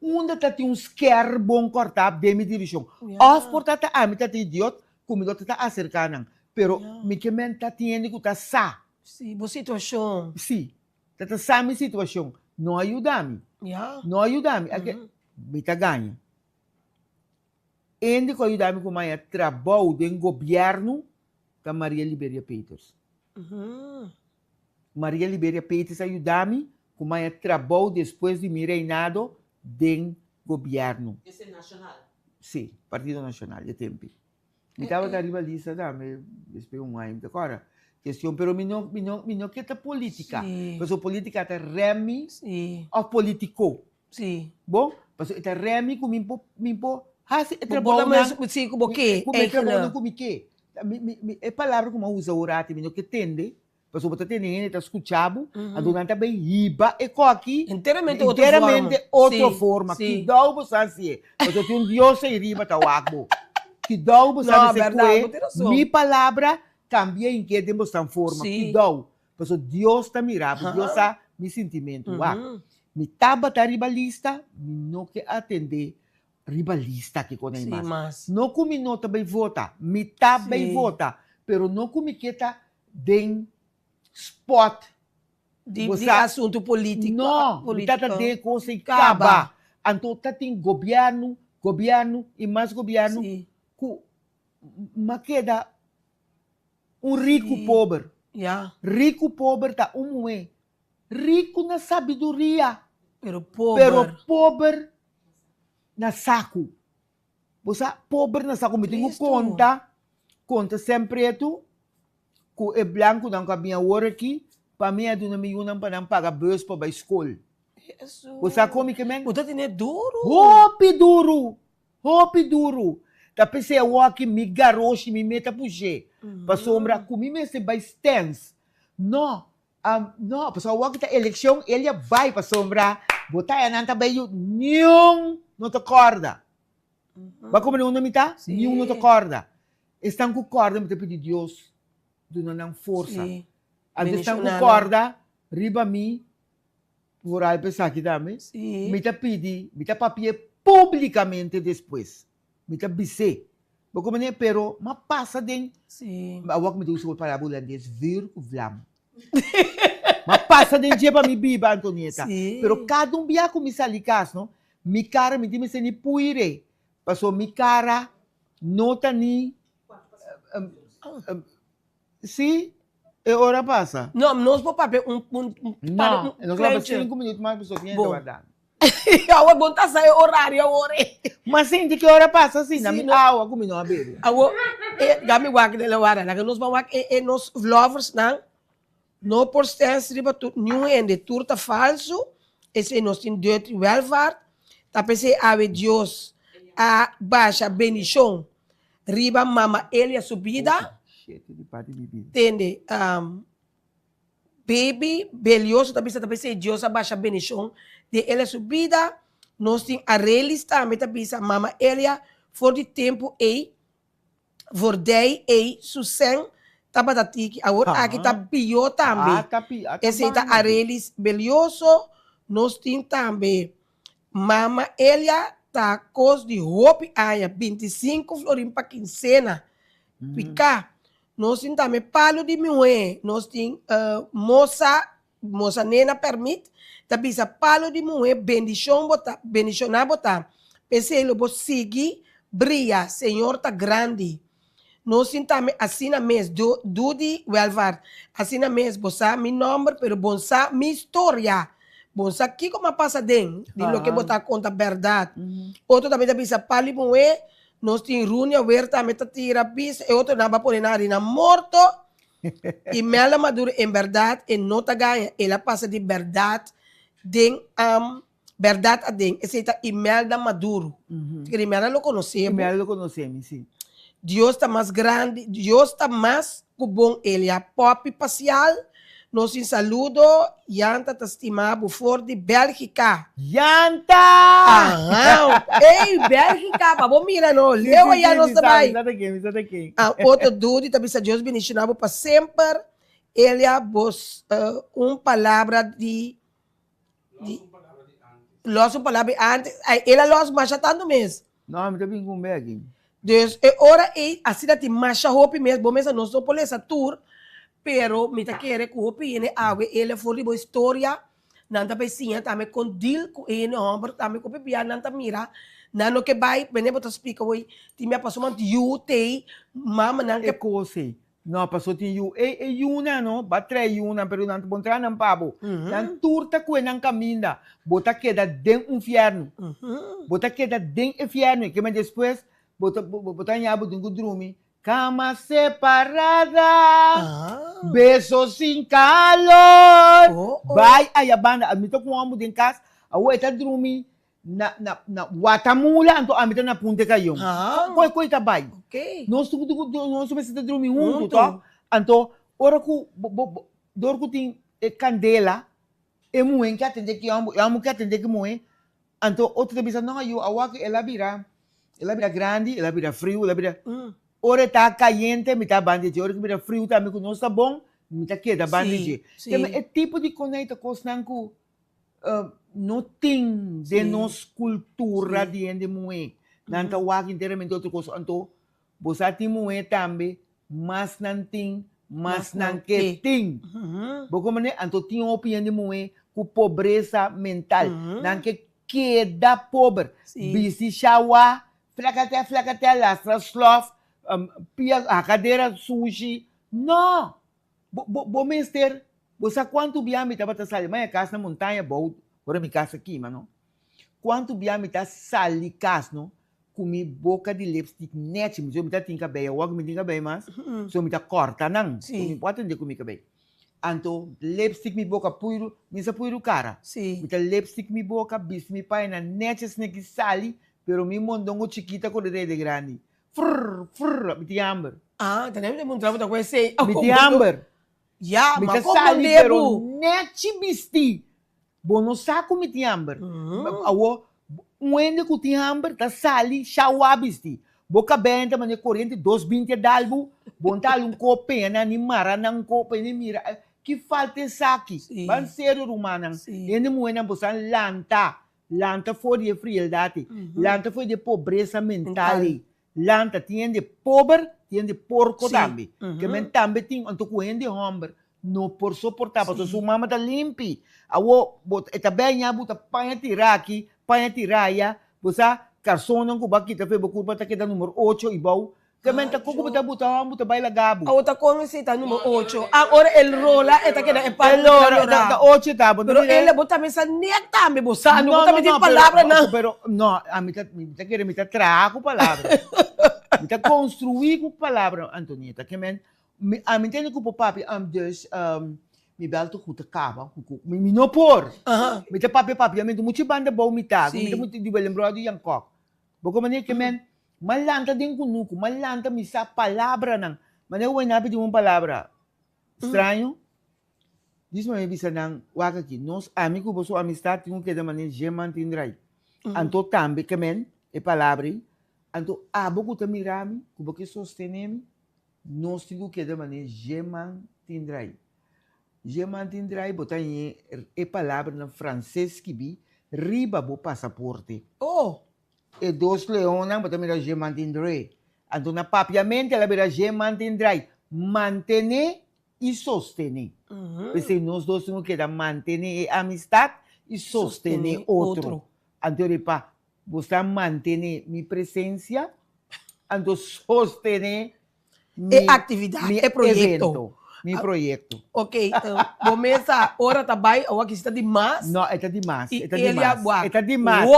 Onde tá tem um scare bom cortar de minha direção. Of portata me tá idiota, comigo tá acercando. Pero me que men tá tendo que tá sa. Sim, boa situação. Sim. Tá sa minha situação. Não ajuda-me. Não ajuda-me. Me tá ganha. Ende que ajuda-me com mais trabalho do governo da Maria Liberia Peters. Maria Liberia Peters ajuda-me com mais trabalho depois de meu reinado do governo. Esse é nacional. Sim, Partido Nacional, de tempo. Me estava da rivalista, me espero ano, agora. Questão, pero me não que tá política. Mas a política tá remi ou político. Sim. Bom, mas tá remi com mimpo, hasi trabalho mas sim como que? É trabalho com que? É palavra como usa o rati, me não que tende. Mas o tendo está escutado, a dona também riba e aqui inteiramente outra forma. Que dá o você assim, mas eu tenho Deus e riba tá o água. Que dá o você assim, minha palavra cambia em que temos essa forma. Que dá, mas Deus está mirando, Deus está me sentimento. Me taba tá ribalista, não que atender ribalista que quando é mais. Não como não também vota, me também vota, pero não como que tá den spot de assunto político. Não, política de coisa e acaba. Então, tem governo e mais governo que queda rico pobre. Rico pobre tá rico na sabedoria, pero pobre na saco. Você pobre na saco, me tenho conta sempre tu ku e blanco dan ka minha hora aqui, para mim é do nome unam para não pagar bus para a escola. Jesus. Você come que men? Puta tinha duro. Hopi duro. Da pensei eu aqui me garoche me meta puxer. Para sombra comi me se by stands. Não, não, para o que tá eleição ele vai para sombra. Botar a nanta by you, nenhum não te corda. Vai como não me tá? Sim. Nenhum não te corda. Estão com corda, me te pedir Deus, do não força. Sim. Às vezes estão com Bendicionada. corda, riba mim, por aí pensar aqui também. Sim. Me te pedir, me te papier publicamente depois. Me te bise. Porque como nem pero, mas passa dentro. Sim. Awak me deu para holandês, vir o vlam. Mas passa dentro dia para me biba, Antonieta. Sim. Pero cada dia com me salikas, no? Mi cara me diz ni puire. Passou mi cara, nota ni. Sim, é hora passa. Não, nós vamos para Não, nós vamos 5 minutos mais, pessoal, tinha Bom. guardado. Awa bonta sa horário ore. Mas sim, de que hora passa assim? Na Sim, minha aula, como não abrir. Awa gami wak de la wara. Naga nós vamos wak nos lovers nang no por stance riba tu new ende turta falso. Esse nós tem dirty welfare. Tapese ave Dios a baixa bendição. Riba mama Elia subida. Shit, de parte de vida. Entende? Baby, belioso, tapese Dios a baixa bendição. De ela subida, nós temos a relista, a metabisa, mama Elia, for de tempo e, for day e, susen, tabatatiki, agora aqui tá pior também. Esse tá a relis belioso, nós temos também, mama Elia, tá cos de roupa, aia, 25 florim para quincena, picar. Nós temos também palo de moe, nós temos moça nena permite, tabisa palo de moe, bendicionar botar. Pensei, eu vou seguir, brilha, Senhor tá grande. Nós também assina mesmo, do de welfare, assina mesmo, bossa mi nome, pero bonsa mi história. Bonsa aqui como passa dentro, de lo que botar conta verdade. Outro também tabisa palo de moe, nós temos runia, verta, meta tira bis, e outro naba por na morto. E Mela Maduro, em verdade, e nota ganha, ela passa de verdade, verdade a den. Esse é Imelda Maduro. Imelda lo conhecemos. Imelda lo conhecemos, sim. Deus está mais grande, Deus está mais bom. Ele é pop parcial. Nós em saludo, Yanta está estimado for de Bélgica. Yanta! Aham! Ei, Bélgica, vamos mirar, não. Leu aí a nossa vai. Outro dude, também se Deus bendicionado para sempre. Ele é palavra de Los palavra antes. Ele é los machatando mesmo. Não, mas também com Megan. Deus, é hora e assim da te macha roupa mesmo. Bom, mesmo nós não podemos essa tour. Pero me tá querendo que o opine água, ele foi de boa história, não tá pensando também com deal com ele, ombro também com bebê, não tá mira, não que vai, bem botar explica oi, time passou uma UT, mama não que coisa, não passou tem U, é una não, batre una, pero não bom entrar não pabo, não turta com não caminha, bota queda dentro inferno, bota queda dentro inferno, que mas depois bota nhabo dentro do dormir. Cama separada, besos sem calor. Vai aí a banda, admito com o amo dentro de casa, a outra dormir na Guatemala, então a mita na ponte caiu. Qual coisa vai? Ok. Nós precisamos dormir junto, tá? Então, hora que dorco tem candela, é muito que atender que amo que atender que muito. Então, outra vez não eu, a outra ela vira grande, ela vira frio, ela vira ora está caliente, me está bandage. Ora que me está frio, também que não está bom, me está queda bandage. Então, é tipo de conecta com os que não tem de nossa cultura de ende moe. Não está wak inteiramente outra coisa. Então, você tem moe também, mas não tem, mas não que tem. Porque mané, então tem uma opinião de moe com pobreza mental. Não que queda pobre. Bisi shawa, flacaté, lastra, sloth. A cadeira sushi. Não! Bom mister, você quanto biame estava a sair? Mas a casa na montanha, agora minha casa aqui, mano. Quanto biame está sair casa, não? comi boca de lipstick net, so me tinha bem, eu me tinha bem mas, so me corta não, Sim. me pode entender comigo bem. Anto lipstick mi boca puiro, me sa puiro cara. Sim. Me lipstick mi boca, bis mi pai na netes que sali, pero mi mondongo chiquita com de grande. Frrr, me tinha amber. Ah, também me mostrava outra coisa assim. Me tinha amber. Ya, Me mas tinha como sali, pero devo? nete bisti. Bono saco me tinha amber. Awo, ende que tinha amber, tá sali, shawa bisti. Boca benta, mas corrente, 2,20 dalbo, bontar copena, ni mara, não copa, ni mira. Que falta saque. Sim. Ban sério, rumana. Sim. Ende moena, bosan lanta. Lanta foi de frialdade. Lanta foi de pobreza mental. Lanta tinha de pobre, tinha de porco Sim. também. Que men também tinha, anto de homem. Não por suportar, porque sua mama tá limpi. Awo, eta bem, buta panha tiraki, panha tiraya, bosa, carsonan ko ba kita fe bokurba ta kita número 8 ibaw. Kamen ta ko buta baila gabo. A outra coisa está número 8. Agora ele rola, eta que é para Allora, da 8 tá, Pero ele bota mesa neta, me bosa, não bota me palavra não. Pero no, a mim tá querer me tá trazer com palavra. Me tá construir com palavra, Antonieta, que men a mim tem que o papi dus me belto goed acaba, me não por. Me tá papi, a mim muito banda bom me tá, me tá muito de lembrar de Yankok. Boko maneira que men malanta din kunuko, malanta mi sa palavra nang. Maneira o inabi de uma palavra. Estranho. Diz me bisa nang waka aqui, nós amigo boso amistade tinha que da maneira geman tindrai. Anto tambe que men e palavra. Anto abo que mirami, que sostenemi, nós tinha que da maneira geman tindrai. Geman tindrai botar e palavra na francês que bi riba bo passaporte. Oh. E dos leonas, botar mira geman tindrai. Anto na papiamente ela mira geman tindrai. Mantener e sostener. Porque nós dois temos que manter a amistade e sostener outro. Então, você manter minha presença, então sostener minha atividade, meu projeto. Evento, meu projeto. Ok, então, começa hora também, ou aqui está demais. Não, está demais. E Está ele demais. aguarda. Está demais.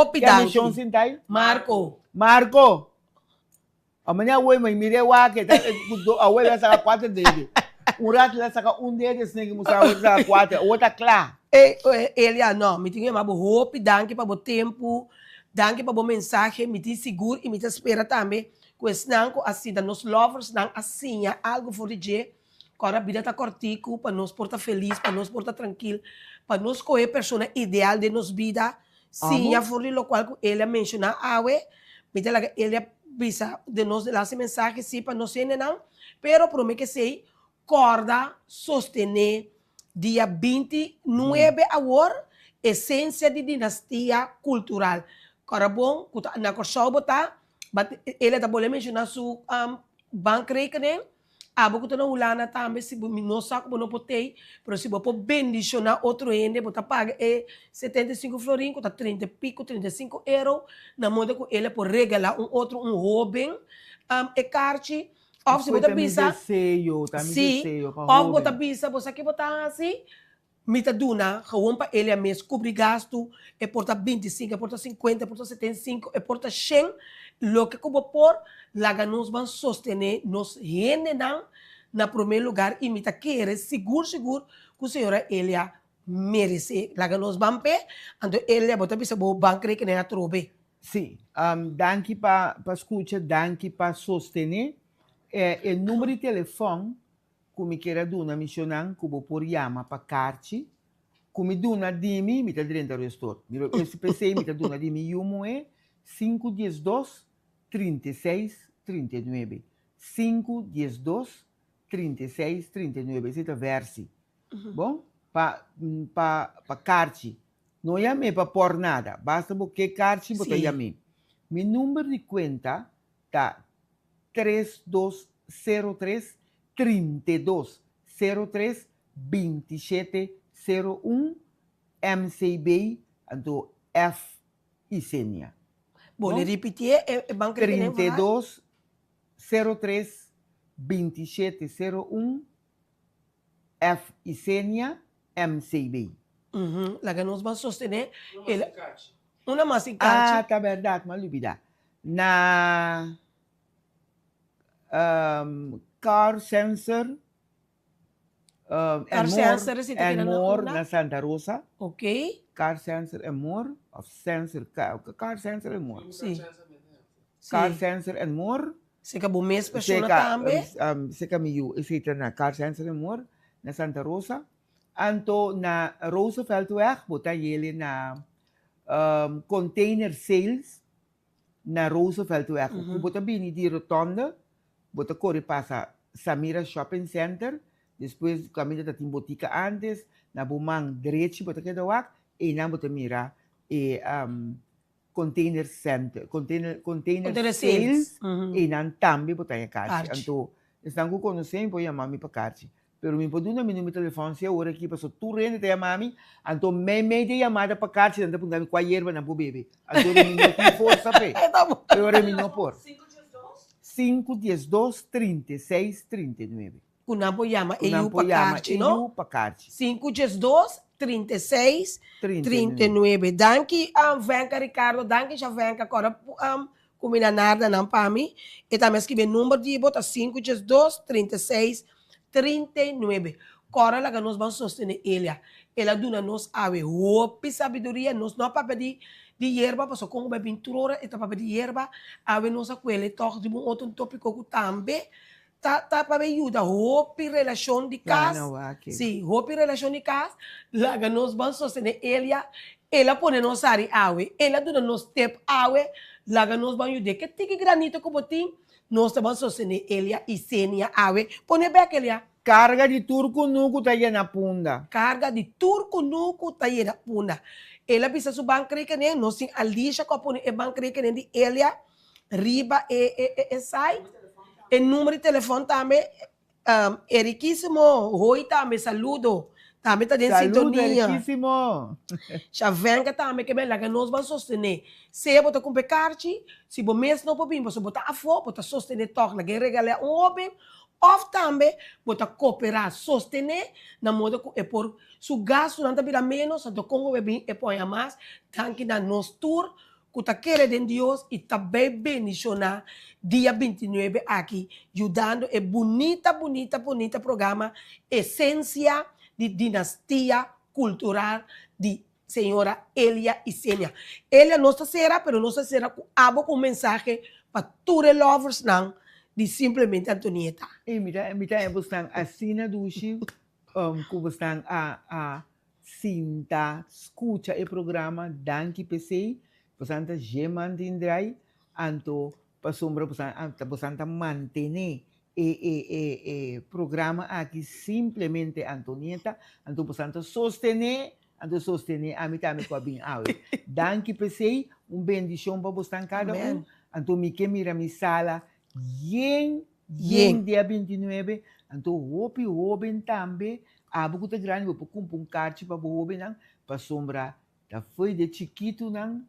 Marco. Marco. Amanhã eu vou me rewa que eu vou sacar 4 dele. Rato lá saca deles, né, que mostrava sacar 4, outra claro. Ele não, me tinha mais roupa, danke para o tempo, danke para o mensagem, me tinha seguro e me tinha espera também. Com esse não, assim, da nos lovers, não, assim, algo fora de agora a vida está cortico, para nós portar feliz, para nós portar tranquilo, para nós escolher a pessoa ideal de nos vida. Sim, a fora do qual ele menciona, me tinha ele visa de nós dar essa mensagem, sim, para nós não, pero promete que sei, corda, sostener, dia 29 agora, essência de dinastia cultural. Agora, bom, na Corsol botar, ele está bolando mencionar seu banco rekening, abo que na ulana também, se não saco, não potei, mas se você bendicionar outro ende, você paga 75 florinhos, está 30 pico, 35 euros, na moda que ele pode regalar outro, jovem, e carte, ou se você pensa, sim, ou você pensa, você aqui botar assim, me tá duna, gewoon para ele a mês cobrir gasto, e porta 25, e porta 50, e porta 75, e porta 100, lo que como por, lá nós vamos sostener, nos rende na primeiro lugar, e me tá querer, seguro, que o senhor ele a merece, lá nós vamos pé, então ele a botar bisa bo banco que nem a trobe. Sim, danke para escuta, danke para sostener, o número de telefone, como queira duna missionan, como por chama para carte, como duna dimi, me tá dentro do restor. Esse PC me tá duna dimi, yumo é 512 36 39. 512 36 39. Esse é o versi. Bom? Para carte. Não chame para por nada. Basta porque carte, botar chame. Meu número de conta tá 3203 32 03 27 01 MCB do F e Sênia. Vou repetir, é banco 32 03 27 01 F e Sênia MCB. Lá que nós vamos sostener. Uma massicate. Tá verdade, mas olvidar. na car sensor Car sensor is ito and kinana- more una? na Santa Rosa. Ok? Car sensor and more of sensor car sensor and more. Sim. Car Sim. sensor and more. Se ka bumes persona Seka tambe. seka miyu isita na car sensor and more na Santa Rosa. Anto na Rooseveltweg bota yele na container sales na Rooseveltweg. Bota bini di rotonda. Bota corre passa Samira Shopping Center. Depois caminho da Timbotica antes, na Bumang direito, bota que doak, e na bota mira e container center, container sales, e na tambi bota a carte. Então, estão com conhecendo põe a mami para carte. Pero me pode dar meu telefone se agora aqui passou tu rende te a mami, então me de chamada para carte, então punta com a erva na pro bebê. Então me não tem força pe. Agora me não por. 512-36-39. Kunampo yama EU Unampo llama Pacarte, no? EU Pacarte. 512-36-39. Danke, Venka Ricardo. Danke, já Venka. Agora, combinanada não para mim. E também escrever número de bota 512-36-39. Agora, ela nos vamos sostener ele. Ela duna nos ave hope sabedoria, nos não para pedir de hierba, passou com uma pintura, e para pedir hierba, ave nos aquele toque de um outro tópico que também tá para ajuda hope relação de casa. Sim, hope relação de casa, lá nos vamos sostener ele, ela põe nos ari ave, ela duna nos step ave, lá nos vamos ajudar que tique granito que botim, nós vamos sostener ele e senia ave, põe bem aquele Carga de turco nuco tá aí na punda. Carga de turco nuco tá aí na punda. Ela precisa su banco que nem nós sim alisha com a banco que nem de Elia riba e sai. E número de telefone também é riquíssimo. Oi também saludo. Também tá dentro de sintonia. Riquíssimo. Já vem que também que bem lá que nós vamos sostener. Se você com pecarte, se você mesmo não pode, você botar a foto, botar sostener toque, lá que regalar homem. Of também, bota cooperar, sostener, na moda que por su gasto não tá menos, então como bem e põe a mais, tanque na nos tour, que tá querendo Deus e tá bem bendicionar dia 29 aqui, ajudando e bonita programa, essência de dinastia cultural de senhora Elia e Senia. Elia nossa será, pero nossa será com abo com mensagem para todos os lovers não, de simplesmente Antonieta. E mira, bastante assina dushi, que bastante a cinta, escuta o programa Danke PC, bastante gemante indrai, anto pasombra bastante mantener e programa aqui simplesmente Antonieta, anto bastante sostener a mim também com a bem Danke PC, bendição para bastante cada anto me que mira mi sala Yen dia 29, então hope também, abu que grande vou comprar um carte para hope não, para sombra da foi de chiquito não,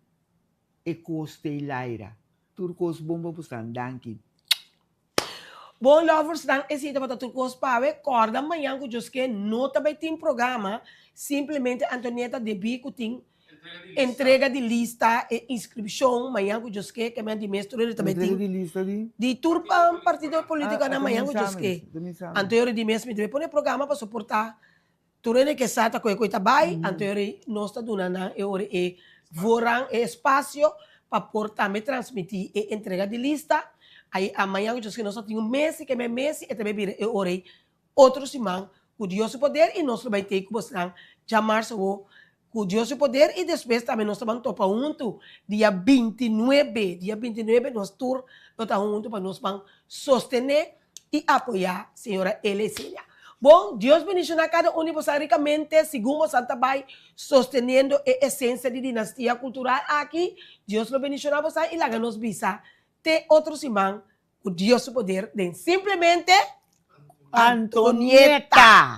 e coste laira, turcos bomba buscan danke. Bom lovers dan esse para turcos para corda amanhã que eu que não também tem programa, simplesmente Antonieta de bico tem entrega de lista e inscrição amanhã que eu que é de mestre também tem de lista de turpa partido político na manhã que eu que anterior de mês me deve pôr programa para suportar turene que sata coisa vai anterior nós está dando na e voran espaço para portar me transmitir e entrega de lista aí amanhã que eu que nós tem mês que é mês e também vira e orei outro semana o Deus poder e nós vai ter que mostrar chamar o com Deus e poder, e depois também nós estamos topa junto, dia 29 nós tour, nós estamos juntos para nós vamos sostener e apoiar a senhora Elisília. Bom, Deus bendiga cada um de vocês ricamente, segundo Santa Bai, sosteniendo a essência de dinastia cultural aqui, Deus lo bendiga vocês e lá nos visa ter outro semana, o Deus e poder de simplesmente Antonieta.